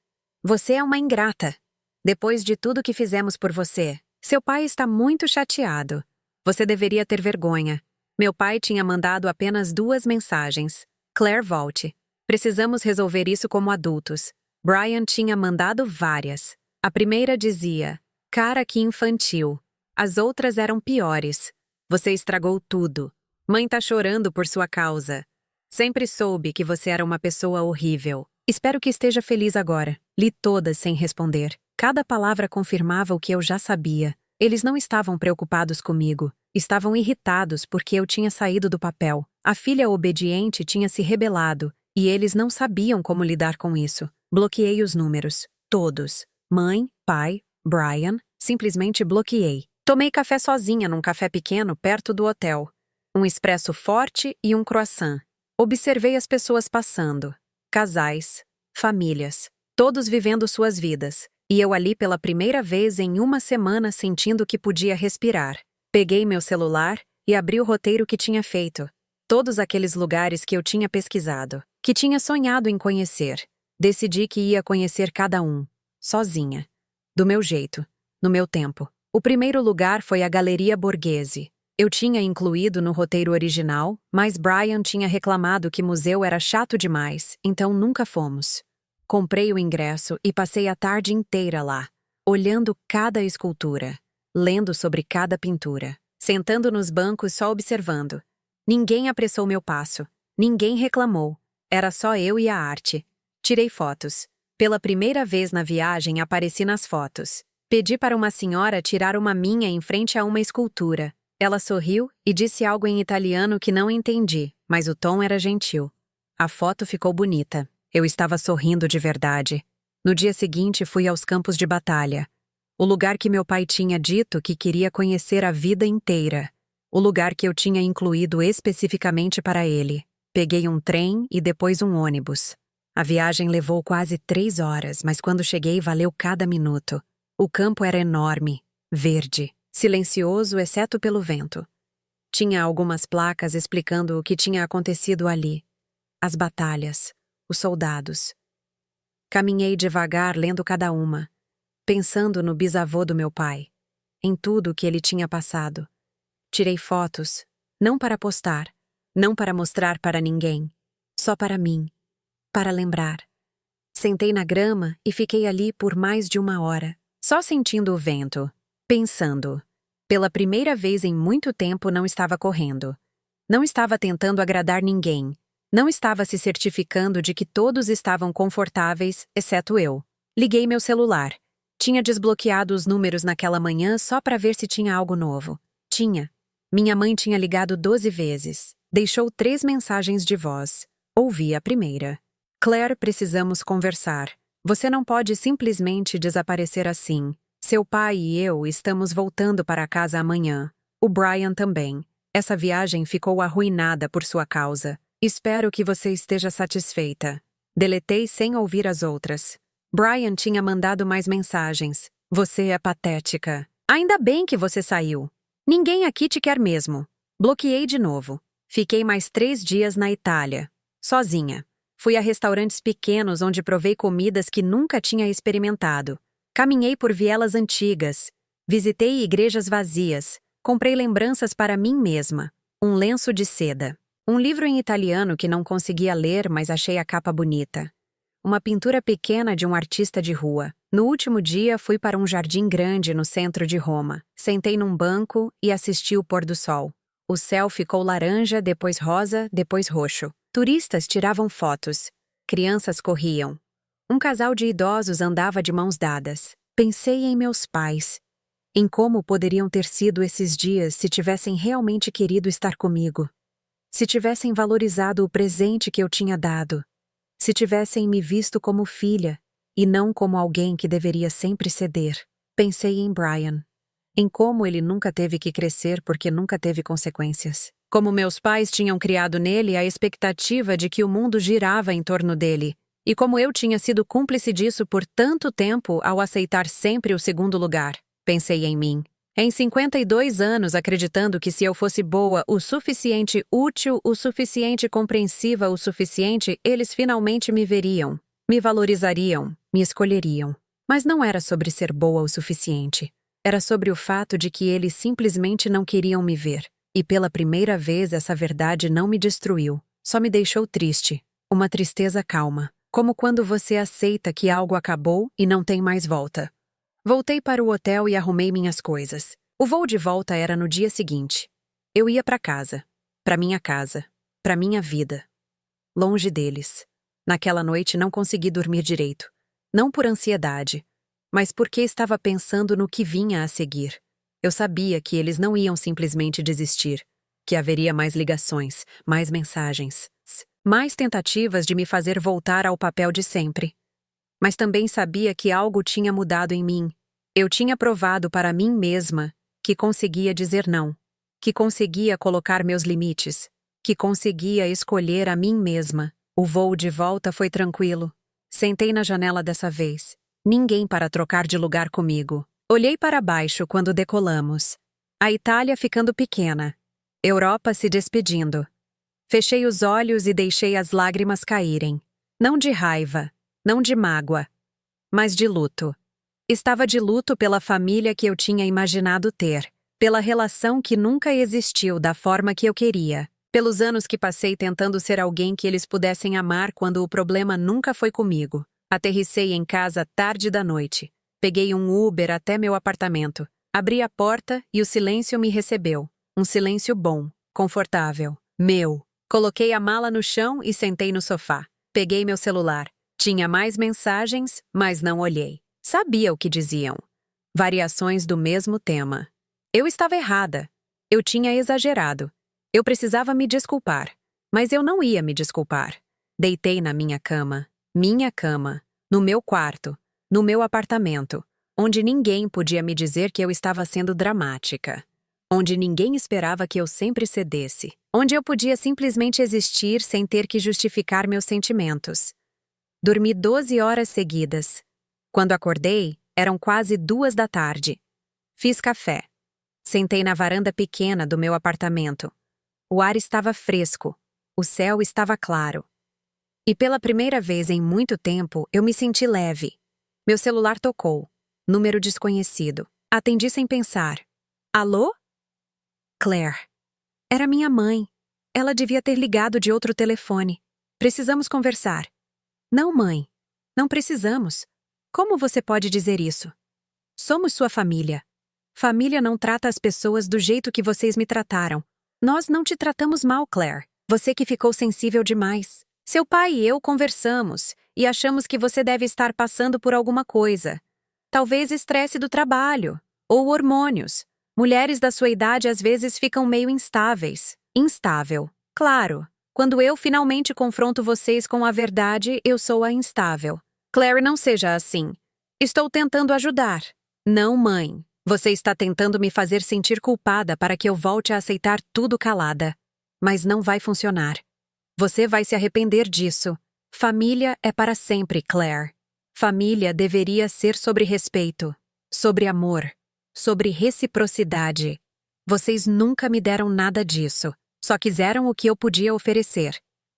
Você é uma ingrata. Depois de tudo que fizemos por você, seu pai está muito chateado. Você deveria ter vergonha. Meu pai tinha mandado apenas 2 mensagens. Claire, volte. Precisamos resolver isso como adultos. Brian tinha mandado várias. A primeira dizia, cara, que infantil. As outras eram piores. Você estragou tudo. Mãe tá chorando por sua causa. Sempre soube que você era uma pessoa horrível. Espero que esteja feliz agora. Li todas sem responder. Cada palavra confirmava o que eu já sabia. Eles não estavam preocupados comigo. Estavam irritados porque eu tinha saído do papel. A filha obediente tinha se rebelado, e eles não sabiam como lidar com isso. Bloqueei os números. Todos. Mãe, pai, Brian, simplesmente bloqueei. Tomei café sozinha num café pequeno perto do hotel. Um expresso forte e um croissant. Observei as pessoas passando. Casais, famílias, todos vivendo suas vidas. E eu ali pela primeira vez em uma semana sentindo que podia respirar. Peguei meu celular e abri o roteiro que tinha feito. Todos aqueles lugares que eu tinha pesquisado, que tinha sonhado em conhecer. Decidi que ia conhecer cada um, sozinha. Do meu jeito, no meu tempo. O primeiro lugar foi a Galeria Borghese. Eu tinha incluído no roteiro original, mas Brian tinha reclamado que museu era chato demais, então nunca fomos. Comprei o ingresso e passei a tarde inteira lá, olhando cada escultura, lendo sobre cada pintura, sentando nos bancos só observando. Ninguém apressou meu passo, ninguém reclamou, era só eu e a arte. Tirei fotos. Pela primeira vez na viagem apareci nas fotos. Pedi para uma senhora tirar uma minha em frente a uma escultura. Ela sorriu e disse algo em italiano que não entendi, mas o tom era gentil. A foto ficou bonita. Eu estava sorrindo de verdade. No dia seguinte fui aos campos de batalha. O lugar que meu pai tinha dito que queria conhecer a vida inteira. O lugar que eu tinha incluído especificamente para ele. Peguei um trem e depois um ônibus. A viagem levou quase 3 horas, mas quando cheguei valeu cada minuto. O campo era enorme, verde, silencioso exceto pelo vento. Tinha algumas placas explicando o que tinha acontecido ali. As batalhas, os soldados. Caminhei devagar lendo cada uma, pensando no bisavô do meu pai, em tudo o que ele tinha passado. Tirei fotos, não para postar, não para mostrar para ninguém, só para mim, para lembrar. Sentei na grama e fiquei ali por mais de 1 hora, só sentindo o vento, pensando. Pela primeira vez em muito tempo não estava correndo. Não estava tentando agradar ninguém. Não estava se certificando de que todos estavam confortáveis, exceto eu. Liguei meu celular. Tinha desbloqueado os números naquela manhã só para ver se tinha algo novo. Tinha. Minha mãe tinha ligado 12 vezes. Deixou 3 mensagens de voz. Ouvi a primeira. Claire, precisamos conversar. Você não pode simplesmente desaparecer assim. Seu pai e eu estamos voltando para casa amanhã. O Brian também. Essa viagem ficou arruinada por sua causa. Espero que você esteja satisfeita. Deletei sem ouvir as outras. Brian tinha mandado mais mensagens. Você é patética. Ainda bem que você saiu. Ninguém aqui te quer mesmo. Bloqueei de novo. Fiquei mais 3 dias na Itália. Sozinha. Fui a restaurantes pequenos onde provei comidas que nunca tinha experimentado. Caminhei por vielas antigas. Visitei igrejas vazias. Comprei lembranças para mim mesma. Um lenço de seda. Um livro em italiano que não conseguia ler, mas achei a capa bonita. Uma pintura pequena de um artista de rua. No último dia, fui para um jardim grande no centro de Roma. Sentei num banco e assisti o pôr do sol. O céu ficou laranja, depois rosa, depois roxo. Turistas tiravam fotos. Crianças corriam. Um casal de idosos andava de mãos dadas. Pensei em meus pais. Em como poderiam ter sido esses dias se tivessem realmente querido estar comigo. Se tivessem valorizado o presente que eu tinha dado. Se tivessem me visto como filha, e não como alguém que deveria sempre ceder. Pensei em Brian. Em como ele nunca teve que crescer porque nunca teve consequências. Como meus pais tinham criado nele a expectativa de que o mundo girava em torno dele. E como eu tinha sido cúmplice disso por tanto tempo ao aceitar sempre o segundo lugar. Pensei em mim. Em 52 anos acreditando que se eu fosse boa o suficiente útil, o suficiente compreensiva, o suficiente, eles finalmente me veriam, me valorizariam, me escolheriam. Mas não era sobre ser boa o suficiente. Era sobre o fato de que eles simplesmente não queriam me ver. E pela primeira vez essa verdade não me destruiu, só me deixou triste. Uma tristeza calma, como quando você aceita que algo acabou e não tem mais volta. Voltei para o hotel e arrumei minhas coisas. O voo de volta era no dia seguinte. Eu ia para casa. Para minha vida. Longe deles. Naquela noite não consegui dormir direito. Não por ansiedade, mas porque estava pensando no que vinha a seguir. Eu sabia que eles não iam simplesmente desistir, que haveria mais ligações, mais mensagens, mais tentativas de me fazer voltar ao papel de sempre. Mas também sabia que algo tinha mudado em mim. Eu tinha provado para mim mesma que conseguia dizer não, que conseguia colocar meus limites, que conseguia escolher a mim mesma. O voo de volta foi tranquilo. Sentei na janela dessa vez. Ninguém para trocar de lugar comigo. Olhei para baixo quando decolamos. A Itália ficando pequena. Europa se despedindo. Fechei os olhos e deixei as lágrimas caírem. Não de raiva, não de mágoa, mas de luto. Estava de luto pela família que eu tinha imaginado ter, pela relação que nunca existiu da forma que eu queria, pelos anos que passei tentando ser alguém que eles pudessem amar quando o problema nunca foi comigo. Aterrissei em casa tarde da noite. Peguei um Uber até meu apartamento. Abri a porta e o silêncio me recebeu. Um silêncio bom, confortável, meu. Coloquei a mala no chão e sentei no sofá. Peguei meu celular. Tinha mais mensagens, mas não olhei. Sabia o que diziam. Variações do mesmo tema. Eu estava errada. Eu tinha exagerado. Eu precisava me desculpar. Mas eu não ia me desculpar. Deitei na minha cama, no meu quarto, no meu apartamento, onde ninguém podia me dizer que eu estava sendo dramática. Onde ninguém esperava que eu sempre cedesse. Onde eu podia simplesmente existir sem ter que justificar meus sentimentos. Dormi 12 horas seguidas. Quando acordei, eram quase 2 da tarde. Fiz café. Sentei na varanda pequena do meu apartamento. O ar estava fresco. O céu estava claro. E pela primeira vez em muito tempo, eu me senti leve. Meu celular tocou. Número desconhecido. Atendi sem pensar. Alô? Claire. Era minha mãe. Ela devia ter ligado de outro telefone. Precisamos conversar. Não, mãe. Não precisamos. Como você pode dizer isso? Somos sua família. Família não trata as pessoas do jeito que vocês me trataram. Nós não te tratamos mal, Claire. Você que ficou sensível demais. Seu pai e eu conversamos e achamos que você deve estar passando por alguma coisa. Talvez estresse do trabalho ou hormônios. Mulheres da sua idade às vezes ficam meio instáveis. Instável. Claro, quando eu finalmente confronto vocês com a verdade, eu sou a instável. Claire, não seja assim. Estou tentando ajudar. Não, mãe. Você está tentando me fazer sentir culpada para que eu volte a aceitar tudo calada. Mas não vai funcionar. Você vai se arrepender disso. Família é para sempre, Claire. Família deveria ser sobre respeito, sobre amor, sobre reciprocidade. Vocês nunca me deram nada disso. Só quiseram o que eu podia oferecer.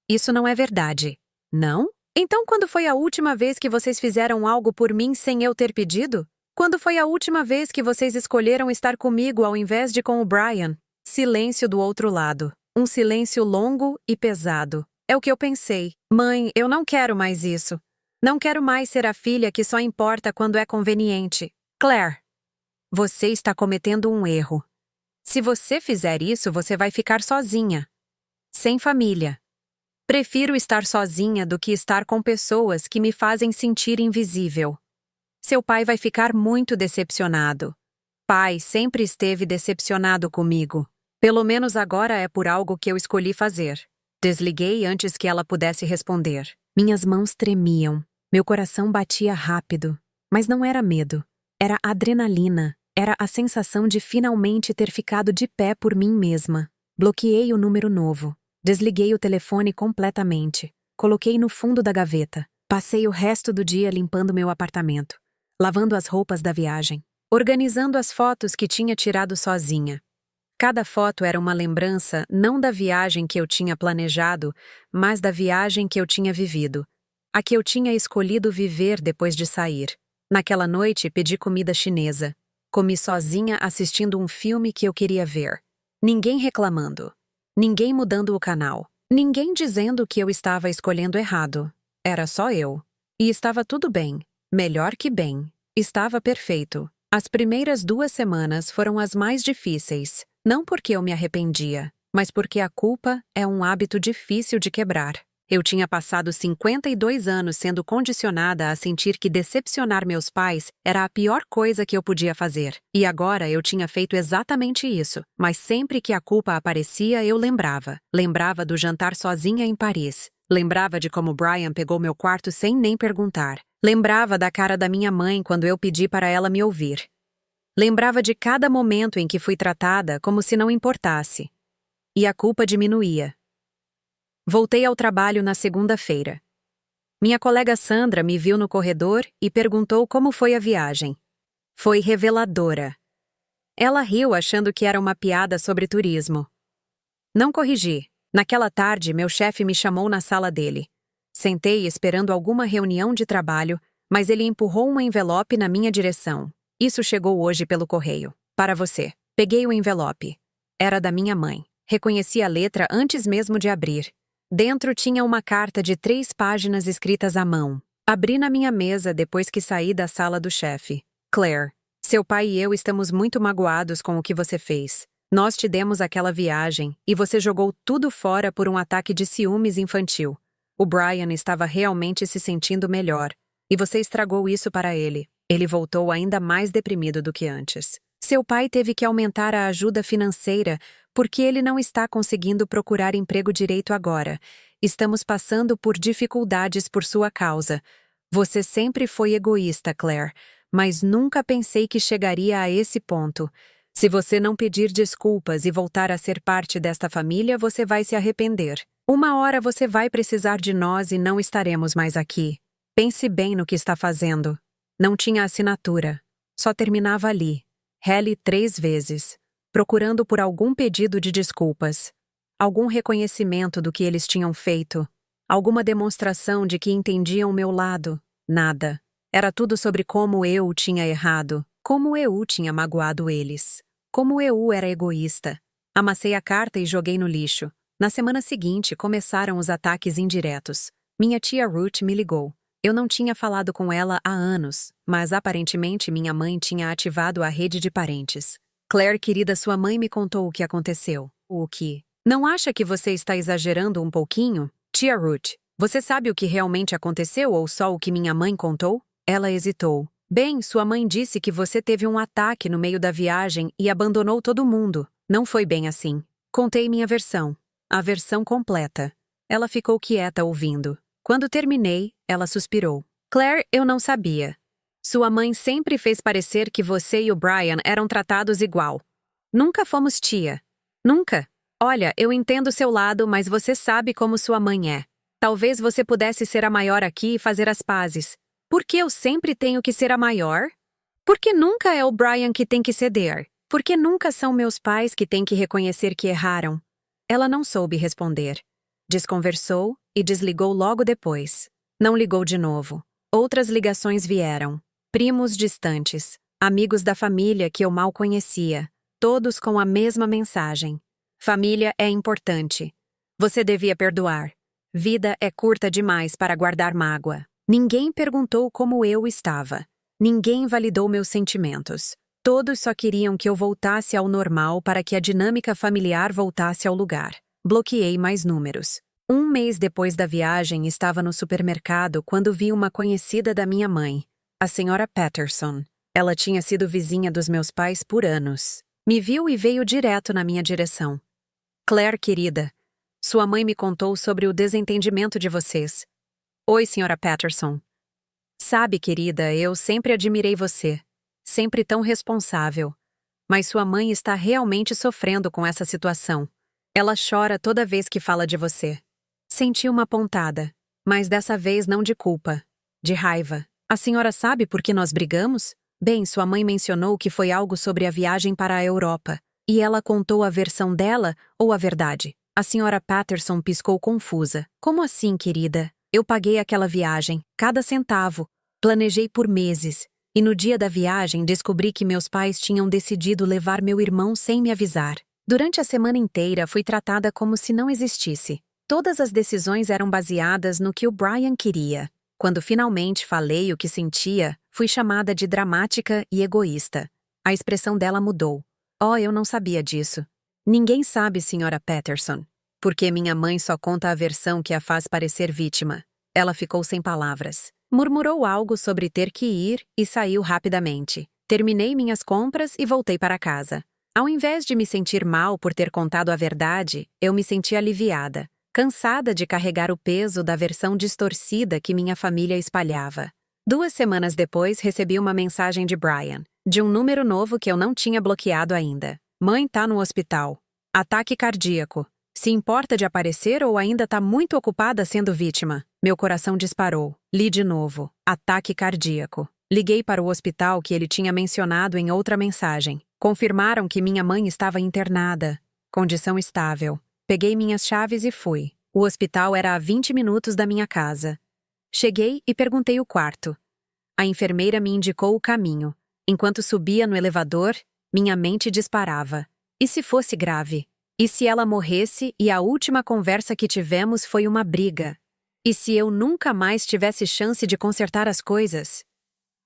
Isso não é verdade. Não? Então quando foi a última vez que vocês fizeram algo por mim sem eu ter pedido? Quando foi a última vez que vocês escolheram estar comigo ao invés de com o Brian? Silêncio do outro lado. Um silêncio longo e pesado. É o que eu pensei. Mãe, eu não quero mais isso. Não quero mais ser a filha que só importa quando é conveniente. Claire, você está cometendo um erro. Se você fizer isso, você vai ficar sozinha. Sem família. Prefiro estar sozinha do que estar com pessoas que me fazem sentir invisível. Seu pai vai ficar muito decepcionado. Pai sempre esteve decepcionado comigo. Pelo menos agora é por algo que eu escolhi fazer. Desliguei antes que ela pudesse responder. Minhas mãos tremiam. Meu coração batia rápido. Mas não era medo. Era adrenalina. Era a sensação de finalmente ter ficado de pé por mim mesma. Bloqueei o número novo. Desliguei o telefone completamente. Coloquei no fundo da gaveta. Passei o resto do dia limpando meu apartamento. Lavando as roupas da viagem. Organizando as fotos que tinha tirado sozinha. Cada foto era uma lembrança não da viagem que eu tinha planejado, mas da viagem que eu tinha vivido. A que eu tinha escolhido viver depois de sair. Naquela noite, pedi comida chinesa. Comi sozinha assistindo um filme que eu queria ver. Ninguém reclamando. Ninguém mudando o canal. Ninguém dizendo que eu estava escolhendo errado. Era só eu. E estava tudo bem. Melhor que bem. Estava perfeito. As primeiras 2 semanas foram as mais difíceis. Não porque eu me arrependia, mas porque a culpa é um hábito difícil de quebrar. Eu tinha passado 52 anos sendo condicionada a sentir que decepcionar meus pais era a pior coisa que eu podia fazer. E agora eu tinha feito exatamente isso, mas sempre que a culpa aparecia eu lembrava. Lembrava do jantar sozinha em Paris. Lembrava de como Brian pegou meu quarto sem nem perguntar. Lembrava da cara da minha mãe quando eu pedi para ela me ouvir. Lembrava de cada momento em que fui tratada como se não importasse. E a culpa diminuía. Voltei ao trabalho na segunda-feira. Minha colega Sandra me viu no corredor e perguntou como foi a viagem. Foi reveladora. Ela riu achando que era uma piada sobre turismo. Não corrigi. Naquela tarde, meu chefe me chamou na sala dele. Sentei esperando alguma reunião de trabalho, mas ele empurrou um envelope na minha direção. Isso chegou hoje pelo correio. Para você. Peguei o envelope. Era da minha mãe. Reconheci a letra antes mesmo de abrir. Dentro tinha uma carta de 3 páginas escritas à mão. Abri na minha mesa depois que saí da sala do chefe. Claire, seu pai e eu estamos muito magoados com o que você fez. Nós te demos aquela viagem e você jogou tudo fora por um ataque de ciúmes infantil. O Brian estava realmente se sentindo melhor. E você estragou isso para ele. Ele voltou ainda mais deprimido do que antes. Seu pai teve que aumentar a ajuda financeira porque ele não está conseguindo procurar emprego direito agora. Estamos passando por dificuldades por sua causa. Você sempre foi egoísta, Claire, mas nunca pensei que chegaria a esse ponto. Se você não pedir desculpas e voltar a ser parte desta família, você vai se arrepender. Uma hora você vai precisar de nós e não estaremos mais aqui. Pense bem no que está fazendo. Não tinha assinatura. Só terminava ali. Rele 3 vezes, procurando por algum pedido de desculpas, algum reconhecimento do que eles tinham feito, alguma demonstração de que entendiam o meu lado. Nada. Era tudo sobre como eu tinha errado, como eu tinha magoado eles, como eu era egoísta. Amassei a carta e joguei no lixo. Na semana seguinte, começaram os ataques indiretos. Minha tia Ruth me ligou. Eu não tinha falado com ela há anos, mas aparentemente minha mãe tinha ativado a rede de parentes. Claire, querida, sua mãe me contou o que aconteceu. O que? Não acha que você está exagerando um pouquinho? Tia Ruth, você sabe o que realmente aconteceu ou só o que minha mãe contou? Ela hesitou. Bem, sua mãe disse que você teve um ataque no meio da viagem e abandonou todo mundo. Não foi bem assim. Contei minha versão. A versão completa. Ela ficou quieta ouvindo. Quando terminei, ela suspirou. Claire, eu não sabia. Sua mãe sempre fez parecer que você e o Brian eram tratados igual. Nunca fomos tia. Nunca. Olha, eu entendo seu lado, mas você sabe como sua mãe é. Talvez você pudesse ser a maior aqui e fazer as pazes. Por que eu sempre tenho que ser a maior? Porque nunca é o Brian que tem que ceder. Porque nunca são meus pais que têm que reconhecer que erraram. Ela não soube responder. Desconversou e desligou logo depois. Não ligou de novo. Outras ligações vieram. Primos distantes, amigos da família que eu mal conhecia, todos com a mesma mensagem. Família é importante. Você devia perdoar. Vida é curta demais para guardar mágoa. Ninguém perguntou como eu estava. Ninguém validou meus sentimentos. Todos só queriam que eu voltasse ao normal para que a dinâmica familiar voltasse ao lugar. Bloqueei mais números. 1 mês depois da viagem, estava no supermercado quando vi uma conhecida da minha mãe, a senhora Patterson. Ela tinha sido vizinha dos meus pais por anos. Me viu e veio direto na minha direção. Claire, querida, sua mãe me contou sobre o desentendimento de vocês. Oi, senhora Patterson. Sabe, querida, eu sempre admirei você. Sempre tão responsável. Mas sua mãe está realmente sofrendo com essa situação. Ela chora toda vez que fala de você. Senti uma pontada, mas dessa vez não de culpa, de raiva. A senhora sabe por que nós brigamos? Bem, sua mãe mencionou que foi algo sobre a viagem para a Europa, e ela contou a versão dela ou a verdade. A senhora Patterson piscou confusa. Como assim, querida? Eu paguei aquela viagem, cada centavo. Planejei por meses, e no dia da viagem descobri que meus pais tinham decidido levar meu irmão sem me avisar. Durante a semana inteira fui tratada como se não existisse. Todas as decisões eram baseadas no que o Brian queria. Quando finalmente falei o que sentia, fui chamada de dramática e egoísta. A expressão dela mudou. Oh, eu não sabia disso. Ninguém sabe, senhora Patterson. Porque minha mãe só conta a versão que a faz parecer vítima. Ela ficou sem palavras. Murmurou algo sobre ter que ir e saiu rapidamente. Terminei minhas compras e voltei para casa. Ao invés de me sentir mal por ter contado a verdade, eu me senti aliviada, cansada de carregar o peso da versão distorcida que minha família espalhava. 2 semanas depois, recebi uma mensagem de Brian, de um número novo que eu não tinha bloqueado ainda. Mãe tá no hospital. Ataque cardíaco. Se importa de aparecer ou ainda tá muito ocupada sendo vítima? Meu coração disparou. Li de novo. Ataque cardíaco. Liguei para o hospital que ele tinha mencionado em outra mensagem. Confirmaram que minha mãe estava internada. Condição estável. Peguei minhas chaves e fui. O hospital era a 20 minutos da minha casa. Cheguei e perguntei o quarto. A enfermeira me indicou o caminho. Enquanto subia no elevador, minha mente disparava. E se fosse grave? E se ela morresse e a última conversa que tivemos foi uma briga? E se eu nunca mais tivesse chance de consertar as coisas?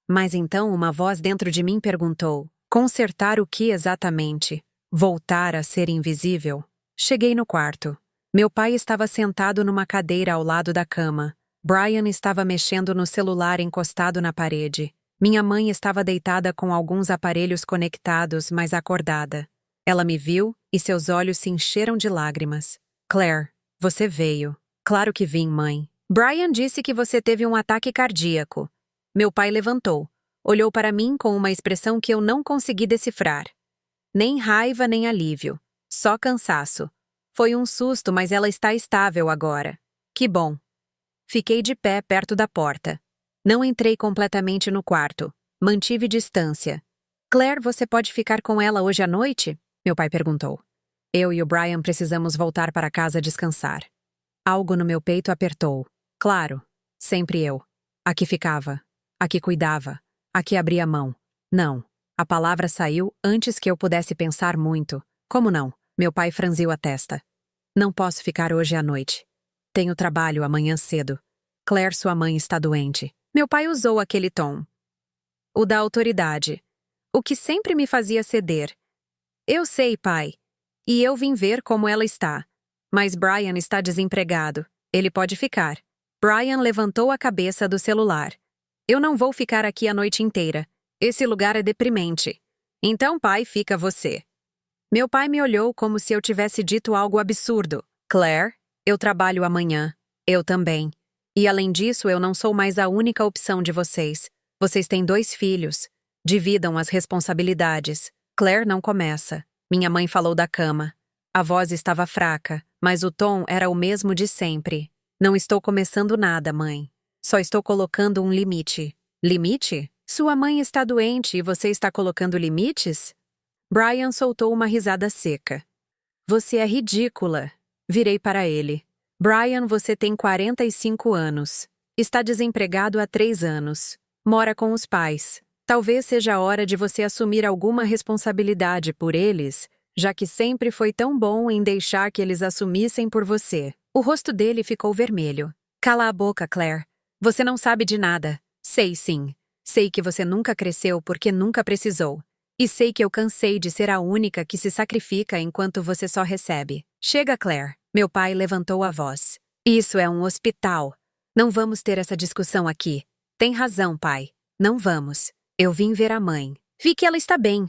Mas então uma voz dentro de mim perguntou: consertar o que exatamente? Voltar a ser invisível? Cheguei no quarto. Meu pai estava sentado numa cadeira ao lado da cama. Brian estava mexendo no celular encostado na parede. Minha mãe estava deitada com alguns aparelhos conectados, mas acordada. Ela me viu e seus olhos se encheram de lágrimas. Claire, você veio. Claro que vim, mãe. Brian disse que você teve um ataque cardíaco. Meu pai levantou. Olhou para mim com uma expressão que eu não consegui decifrar. Nem raiva nem alívio. Só cansaço. Foi um susto, mas ela está estável agora. Que bom. Fiquei de pé perto da porta. Não entrei completamente no quarto. Mantive distância. Claire, você pode ficar com ela hoje à noite? Meu pai perguntou. Eu e o Brian precisamos voltar para casa descansar. Algo no meu peito apertou. Claro, sempre eu. Aqui ficava. Aqui cuidava. Aqui abria a mão. Não. A palavra saiu antes que eu pudesse pensar muito. Como não? Meu pai franziu a testa. Não posso ficar hoje à noite. Tenho trabalho amanhã cedo. Claire, sua mãe está doente. Meu pai usou aquele tom. O da autoridade. O que sempre me fazia ceder. Eu sei, pai. E eu vim ver como ela está. Mas Brian está desempregado. Ele pode ficar. Brian levantou a cabeça do celular. Eu não vou ficar aqui a noite inteira. Esse lugar é deprimente. Então, pai, fica você. Meu pai me olhou como se eu tivesse dito algo absurdo. Claire, eu trabalho amanhã. Eu também. E além disso, eu não sou mais a única opção de vocês. Vocês têm 2 filhos. Dividam as responsabilidades. Claire não começa. Minha mãe falou da cama. A voz estava fraca, mas o tom era o mesmo de sempre. Não estou começando nada, mãe. Só estou colocando um limite. Limite? Sua mãe está doente e você está colocando limites? Brian soltou uma risada seca. Você é ridícula. Virei para ele. Brian, você tem 45 anos. Está desempregado há 3 anos. Mora com os pais. Talvez seja a hora de você assumir alguma responsabilidade por eles, já que sempre foi tão bom em deixar que eles assumissem por você. O rosto dele ficou vermelho. Cala a boca, Claire. Você não sabe de nada. Sei sim. Sei que você nunca cresceu porque nunca precisou. E sei que eu cansei de ser a única que se sacrifica enquanto você só recebe. Chega, Claire. Meu pai levantou a voz. Isso é um hospital. Não vamos ter essa discussão aqui. Tem razão, pai. Não vamos. Eu vim ver a mãe. Vi que ela está bem.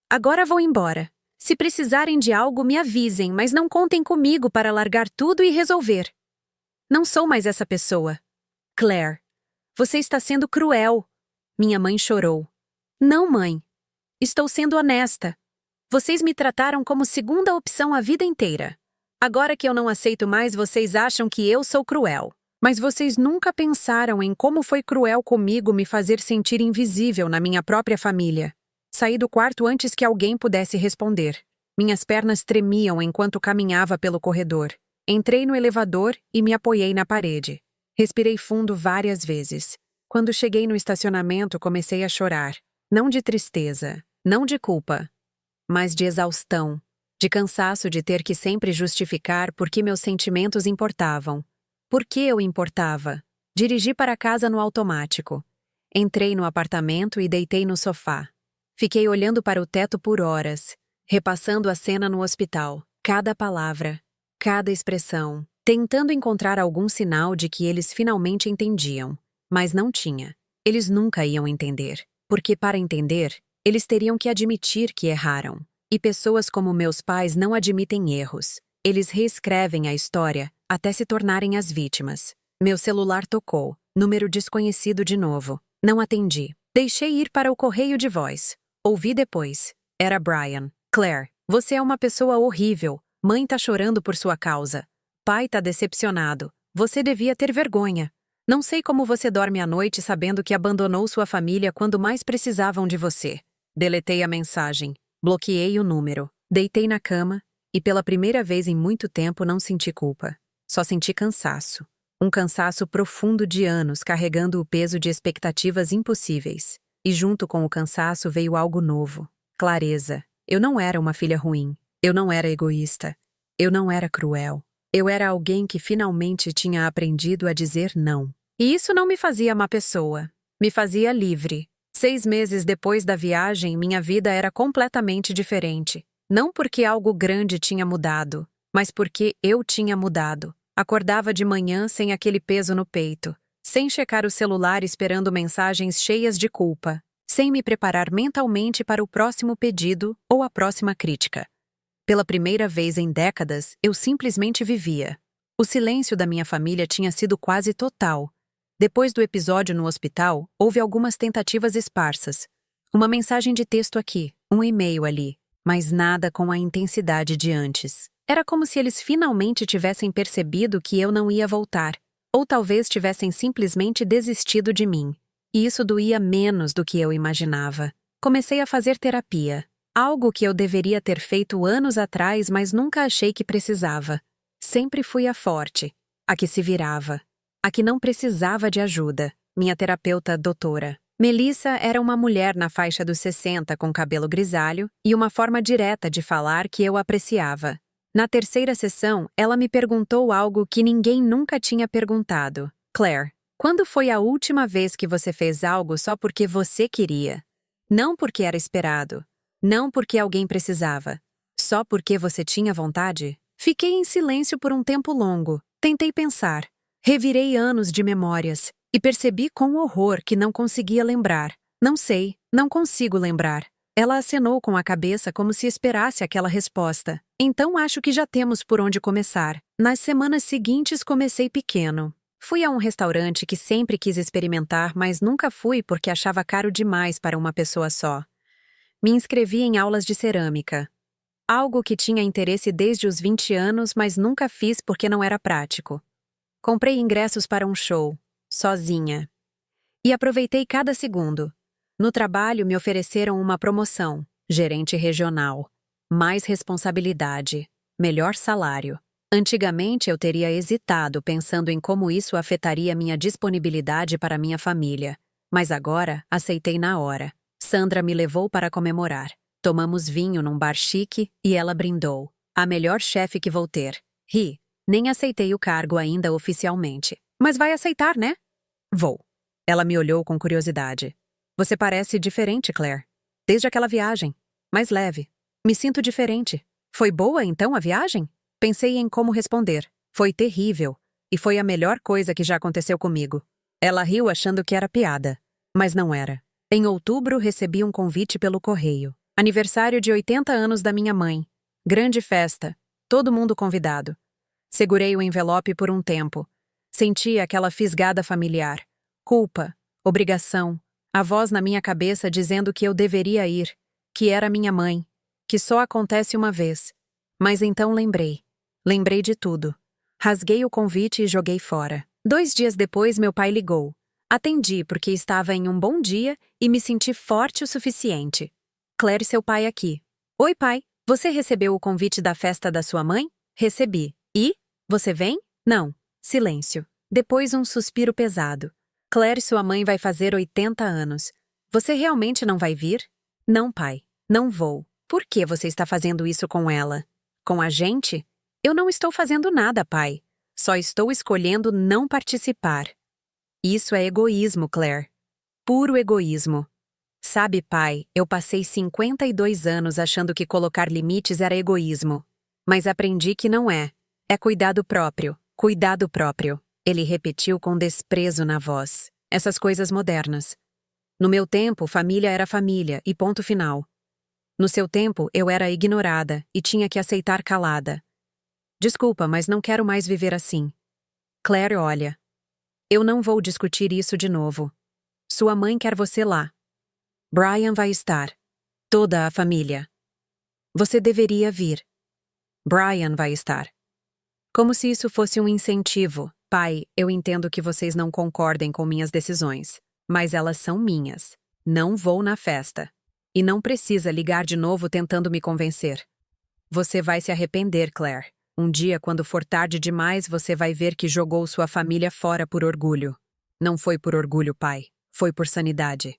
Agora vou embora. Se precisarem de algo, me avisem, mas não contem comigo para largar tudo e resolver. Não sou mais essa pessoa. Claire, você está sendo cruel. Minha mãe chorou. Não, mãe. Estou sendo honesta. Vocês me trataram como segunda opção a vida inteira. Agora que eu não aceito mais, vocês acham que eu sou cruel. Mas vocês nunca pensaram em como foi cruel comigo me fazer sentir invisível na minha própria família. Saí do quarto antes que alguém pudesse responder. Minhas pernas tremiam enquanto caminhava pelo corredor. Entrei no elevador e me apoiei na parede. Respirei fundo várias vezes. Quando cheguei no estacionamento, comecei a chorar. Não de tristeza, não de culpa, mas de exaustão, de cansaço de ter que sempre justificar por que meus sentimentos importavam. Por que eu importava? Dirigi para casa no automático. Entrei no apartamento e deitei no sofá. Fiquei olhando para o teto por horas, repassando a cena no hospital, cada palavra, cada expressão, tentando encontrar algum sinal de que eles finalmente entendiam. Mas não tinha. Eles nunca iam entender. Porque, para entender, eles teriam que admitir que erraram. E pessoas como meus pais não admitem erros. Eles reescrevem a história até se tornarem as vítimas. Meu celular tocou. Número desconhecido de novo. Não atendi. Deixei ir para o correio de voz. Ouvi depois. Era Brian. Claire, você é uma pessoa horrível. Mãe tá chorando por sua causa. Pai tá decepcionado. Você devia ter vergonha. Não sei como você dorme à noite sabendo que abandonou sua família quando mais precisavam de você. Deletei a mensagem. Bloqueei o número. Deitei na cama e pela primeira vez em muito tempo não senti culpa. Só senti cansaço. Um cansaço profundo de anos carregando o peso de expectativas impossíveis. E junto com o cansaço veio algo novo. Clareza. Eu não era uma filha ruim. Eu não era egoísta. Eu não era cruel. Eu era alguém que finalmente tinha aprendido a dizer não. E isso não me fazia má pessoa. Me fazia livre. 6 meses depois da viagem, minha vida era completamente diferente. Não porque algo grande tinha mudado, mas porque eu tinha mudado. Acordava de manhã sem aquele peso no peito, sem checar o celular esperando mensagens cheias de culpa, sem me preparar mentalmente para o próximo pedido ou a próxima crítica. Pela primeira vez em décadas, eu simplesmente vivia. O silêncio da minha família tinha sido quase total. Depois do episódio no hospital, houve algumas tentativas esparsas. Uma mensagem de texto aqui, um e-mail ali, mas nada com a intensidade de antes. Era como se eles finalmente tivessem percebido que eu não ia voltar, ou talvez tivessem simplesmente desistido de mim. E isso doía menos do que eu imaginava. Comecei a fazer terapia. Algo que eu deveria ter feito anos atrás, mas nunca achei que precisava. Sempre fui a forte, a que se virava, a que não precisava de ajuda. Minha terapeuta, doutora Melissa, era uma mulher na faixa dos 60 com cabelo grisalho e uma forma direta de falar que eu apreciava. Na terceira sessão, ela me perguntou algo que ninguém nunca tinha perguntado. Claire, quando foi a última vez que você fez algo só porque você queria? Não porque era esperado. Não porque alguém precisava. Só porque você tinha vontade? Fiquei em silêncio por um tempo longo. Tentei pensar. Revirei anos de memórias e percebi com horror que não conseguia lembrar. Não sei, não consigo lembrar. Ela acenou com a cabeça como se esperasse aquela resposta. Então acho que já temos por onde começar. Nas semanas seguintes comecei pequeno. Fui a um restaurante que sempre quis experimentar, mas nunca fui porque achava caro demais para uma pessoa só. Me inscrevi em aulas de cerâmica. Algo que tinha interesse desde os 20 anos, mas nunca fiz porque não era prático. Comprei ingressos para um show, sozinha. E aproveitei cada segundo. No trabalho me ofereceram uma promoção, gerente regional. Mais responsabilidade, melhor salário. Antigamente eu teria hesitado pensando em como isso afetaria minha disponibilidade para minha família. Mas agora aceitei na hora. Sandra me levou para comemorar. Tomamos vinho num bar chique e ela brindou. A melhor chefe que vou ter. Ri. Nem aceitei o cargo ainda oficialmente. Mas vai aceitar, né? Vou. Ela me olhou com curiosidade. Você parece diferente, Claire. Desde aquela viagem. Mais leve. Me sinto diferente. Foi boa, então, a viagem? Pensei em como responder. Foi terrível. E foi a melhor coisa que já aconteceu comigo. Ela riu achando que era piada. Mas não era. Em outubro, recebi um convite pelo correio. Aniversário de 80 anos da minha mãe. Grande festa. Todo mundo convidado. Segurei o envelope por um tempo. Senti aquela fisgada familiar. Culpa, obrigação, a voz na minha cabeça dizendo que eu deveria ir, que era minha mãe, que só acontece uma vez. Mas então lembrei. Lembrei de tudo. Rasguei o convite e joguei fora. 2 dias depois, meu pai ligou. Atendi porque estava em um bom dia e me senti forte o suficiente. Claire, seu pai aqui. Oi, pai. Você recebeu o convite da festa da sua mãe? Recebi. E? Você vem? Não. Silêncio. Depois um suspiro pesado. Claire, sua mãe vai fazer 80 anos. Você realmente não vai vir? Não, pai. Não vou. Por que você está fazendo isso com ela? Com a gente? Eu não estou fazendo nada, pai. Só estou escolhendo não participar. Isso é egoísmo, Claire. Puro egoísmo. Sabe, pai, eu passei 52 anos achando que colocar limites era egoísmo. Mas aprendi que não é. É cuidado próprio. Cuidado próprio. Ele repetiu com desprezo na voz. Essas coisas modernas. No meu tempo, família era família e ponto final. No seu tempo, eu era ignorada e tinha que aceitar calada. Desculpa, mas não quero mais viver assim. Claire, olha. Eu não vou discutir isso de novo. Sua mãe quer você lá. Brian vai estar. Toda a família. Você deveria vir. Brian vai estar. Como se isso fosse um incentivo. Pai, eu entendo que vocês não concordem com minhas decisões, mas elas são minhas. Não vou na festa. E não precisa ligar de novo tentando me convencer. Você vai se arrepender, Claire. Um dia, quando for tarde demais, você vai ver que jogou sua família fora por orgulho. Não foi por orgulho, pai. Foi por sanidade.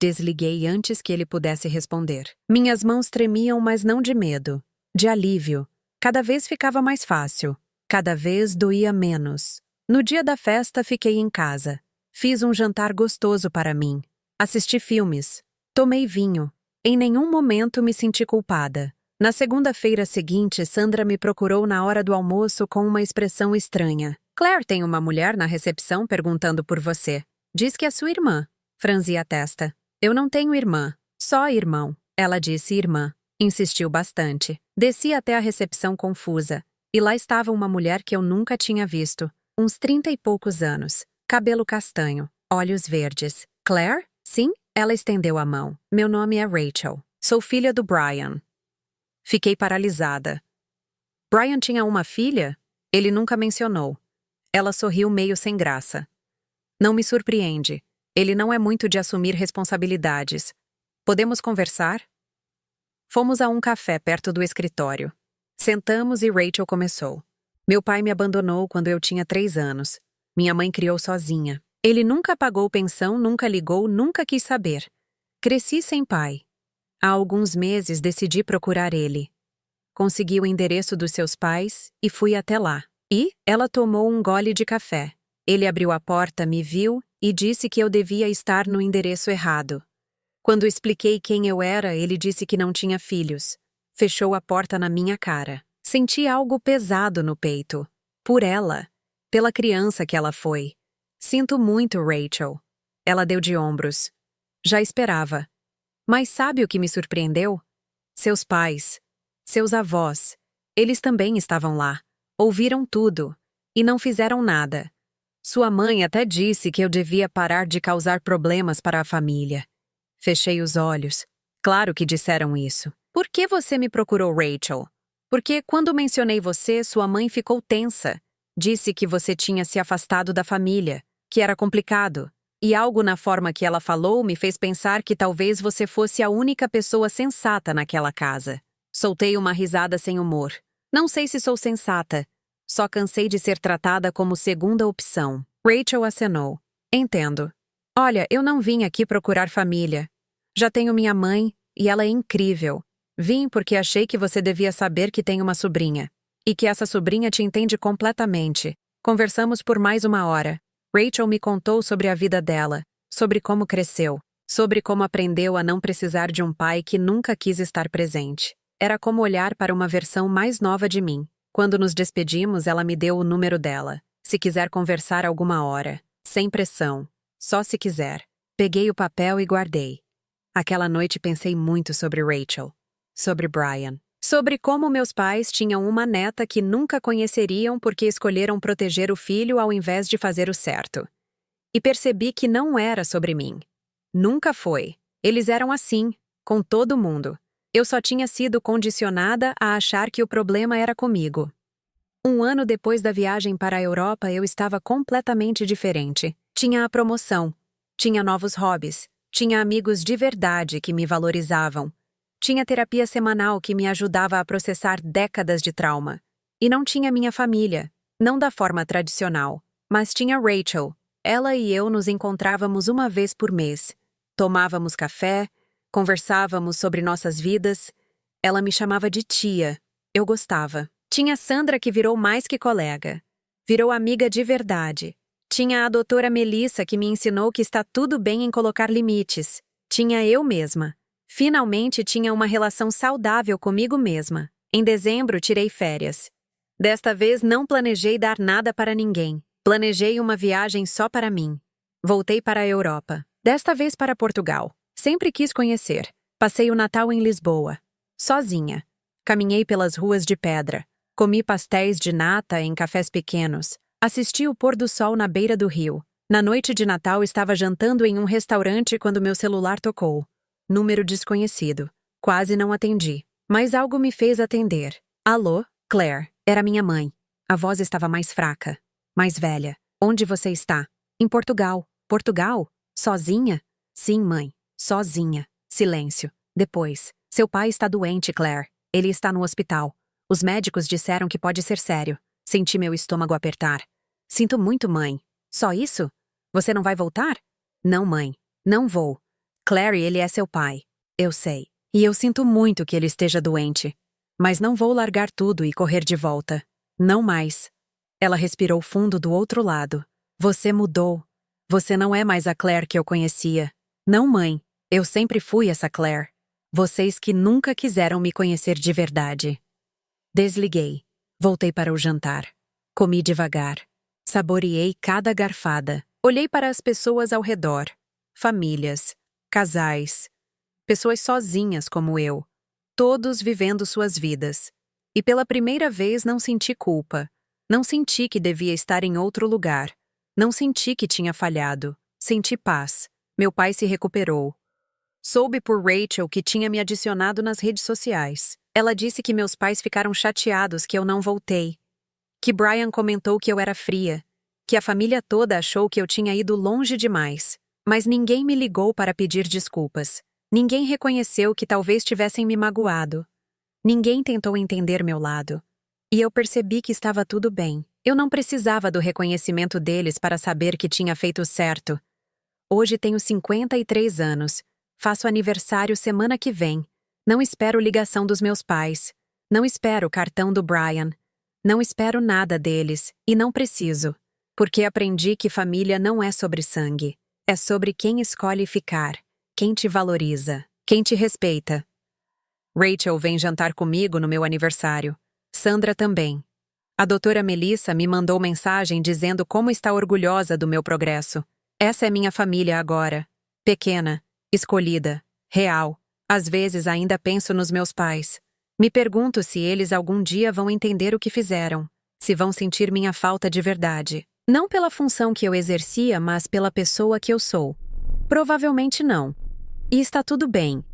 Desliguei antes que ele pudesse responder. Minhas mãos tremiam, mas não de medo. De alívio. Cada vez ficava mais fácil. Cada vez doía menos. No dia da festa, fiquei em casa. Fiz um jantar gostoso para mim. Assisti filmes. Tomei vinho. Em nenhum momento me senti culpada. Na segunda-feira seguinte, Sandra me procurou na hora do almoço com uma expressão estranha. Claire, tem uma mulher na recepção perguntando por você. Diz que é sua irmã. Franzi a testa. Eu não tenho irmã. Só irmão. Ela disse irmã. Insistiu bastante. Desci até a recepção confusa. E lá estava uma mulher que eu nunca tinha visto. Uns 30 e poucos anos. Cabelo castanho. Olhos verdes. Claire? Sim? Ela estendeu a mão. Meu nome é Rachel. Sou filha do Brian. Fiquei paralisada. Brian tinha uma filha? Ele nunca mencionou. Ela sorriu meio sem graça. Não me surpreende. Ele não é muito de assumir responsabilidades. Podemos conversar? Fomos a um café perto do escritório. Sentamos e Rachel começou. Meu pai me abandonou quando eu tinha 3 anos. Minha mãe criou sozinha. Ele nunca pagou pensão, nunca ligou, nunca quis saber. Cresci sem pai. Há alguns meses decidi procurar ele. Consegui o endereço dos seus pais e fui até lá. E ela tomou um gole de café. Ele abriu a porta, me viu e disse que eu devia estar no endereço errado. Quando expliquei quem eu era, ele disse que não tinha filhos. Fechou a porta na minha cara. Senti algo pesado no peito. Por ela. Pela criança que ela foi. Sinto muito, Rachel. Ela deu de ombros. Já esperava. Mas sabe o que me surpreendeu? Seus pais. Seus avós. Eles também estavam lá. Ouviram tudo. E não fizeram nada. Sua mãe até disse que eu devia parar de causar problemas para a família. Fechei os olhos. Claro que disseram isso. Por que você me procurou, Rachel? Porque quando mencionei você, sua mãe ficou tensa. Disse que você tinha se afastado da família, que era complicado. E algo na forma que ela falou me fez pensar que talvez você fosse a única pessoa sensata naquela casa. Soltei uma risada sem humor. Não sei se sou sensata. Só cansei de ser tratada como segunda opção. Rachel acenou. Entendo. Olha, eu não vim aqui procurar família. Já tenho minha mãe, e ela é incrível. Vim porque achei que você devia saber que tem uma sobrinha. E que essa sobrinha te entende completamente. Conversamos por mais 1 hora. Rachel me contou sobre a vida dela, sobre como cresceu, sobre como aprendeu a não precisar de um pai que nunca quis estar presente. Era como olhar para uma versão mais nova de mim. Quando nos despedimos, ela me deu o número dela. Se quiser conversar alguma hora. Sem pressão. Só se quiser. Peguei o papel e guardei. Aquela noite pensei muito sobre Rachel. Sobre Brian. Sobre como meus pais tinham uma neta que nunca conheceriam porque escolheram proteger o filho ao invés de fazer o certo. E percebi que não era sobre mim. Nunca foi. Eles eram assim, com todo mundo. Eu só tinha sido condicionada a achar que o problema era comigo. 1 ano depois da viagem para a Europa, eu estava completamente diferente. Tinha a promoção. Tinha novos hobbies. Tinha amigos de verdade que me valorizavam. Tinha terapia semanal que me ajudava a processar décadas de trauma. E não tinha minha família, não da forma tradicional, mas tinha Rachel. Ela e eu nos encontrávamos 1 vez por mês. Tomávamos café, conversávamos sobre nossas vidas. Ela me chamava de tia. Eu gostava. Tinha Sandra que virou mais que colega. Virou amiga de verdade. Tinha a doutora Melissa que me ensinou que está tudo bem em colocar limites. Tinha eu mesma. Finalmente tinha uma relação saudável comigo mesma. Em dezembro, tirei férias. Desta vez, não planejei dar nada para ninguém. Planejei uma viagem só para mim. Voltei para a Europa. Desta vez para Portugal. Sempre quis conhecer. Passei o Natal em Lisboa. Sozinha. Caminhei pelas ruas de pedra. Comi pastéis de nata em cafés pequenos. Assisti o pôr do sol na beira do rio. Na noite de Natal, estava jantando em um restaurante quando meu celular tocou. Número desconhecido. Quase não atendi. Mas algo me fez atender. Alô, Claire. Era minha mãe. A voz estava mais fraca. Mais velha. Onde você está? Em Portugal. Portugal? Sozinha? Sim, mãe. Sozinha. Silêncio. Depois. Seu pai está doente, Claire. Ele está no hospital. Os médicos disseram que pode ser sério. Senti meu estômago apertar. Sinto muito, mãe. Só isso? Você não vai voltar? Não, mãe. Não vou. Claire, ele é seu pai. Eu sei. E eu sinto muito que ele esteja doente. Mas não vou largar tudo e correr de volta. Não mais. Ela respirou fundo do outro lado. Você mudou. Você não é mais a Claire que eu conhecia. Não, mãe. Eu sempre fui essa Claire. Vocês que nunca quiseram me conhecer de verdade. Desliguei. Voltei para o jantar. Comi devagar. Saboreei cada garfada. Olhei para as pessoas ao redor. Famílias. Casais. Pessoas sozinhas como eu. Todos vivendo suas vidas. E pela primeira vez não senti culpa. Não senti que devia estar em outro lugar. Não senti que tinha falhado. Senti paz. Meu pai se recuperou. Soube por Rachel que tinha me adicionado nas redes sociais. Ela disse que meus pais ficaram chateados que eu não voltei. Que Brian comentou que eu era fria. Que a família toda achou que eu tinha ido longe demais. Mas ninguém me ligou para pedir desculpas. Ninguém reconheceu que talvez tivessem me magoado. Ninguém tentou entender meu lado. E eu percebi que estava tudo bem. Eu não precisava do reconhecimento deles para saber que tinha feito certo. Hoje tenho 53 anos. Faço aniversário semana que vem. Não espero ligação dos meus pais. Não espero cartão do Brian. Não espero nada deles, e não preciso. Porque aprendi que família não é sobre sangue. É sobre quem escolhe ficar, quem te valoriza, quem te respeita. Rachel vem jantar comigo no meu aniversário. Sandra também. A doutora Melissa me mandou mensagem dizendo como está orgulhosa do meu progresso. Essa é minha família agora. Pequena, escolhida, real. Às vezes ainda penso nos meus pais. Me pergunto se eles algum dia vão entender o que fizeram, se vão sentir minha falta de verdade. Não pela função que eu exercia, mas pela pessoa que eu sou. Provavelmente não. E está tudo bem.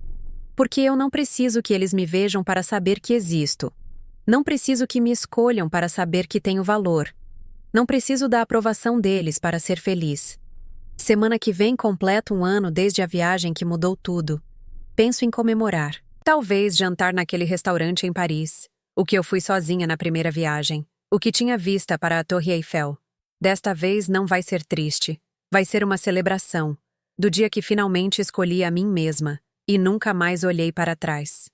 Porque eu não preciso que eles me vejam para saber que existo. Não preciso que me escolham para saber que tenho valor. Não preciso da aprovação deles para ser feliz. Semana que vem completo um ano desde a viagem que mudou tudo. Penso em comemorar. Talvez jantar naquele restaurante em Paris. O que eu fui sozinha na primeira viagem. O que tinha vista para a Torre Eiffel. Desta vez não vai ser triste. Vai ser uma celebração. Do dia que finalmente escolhi a mim mesma. E nunca mais olhei para trás.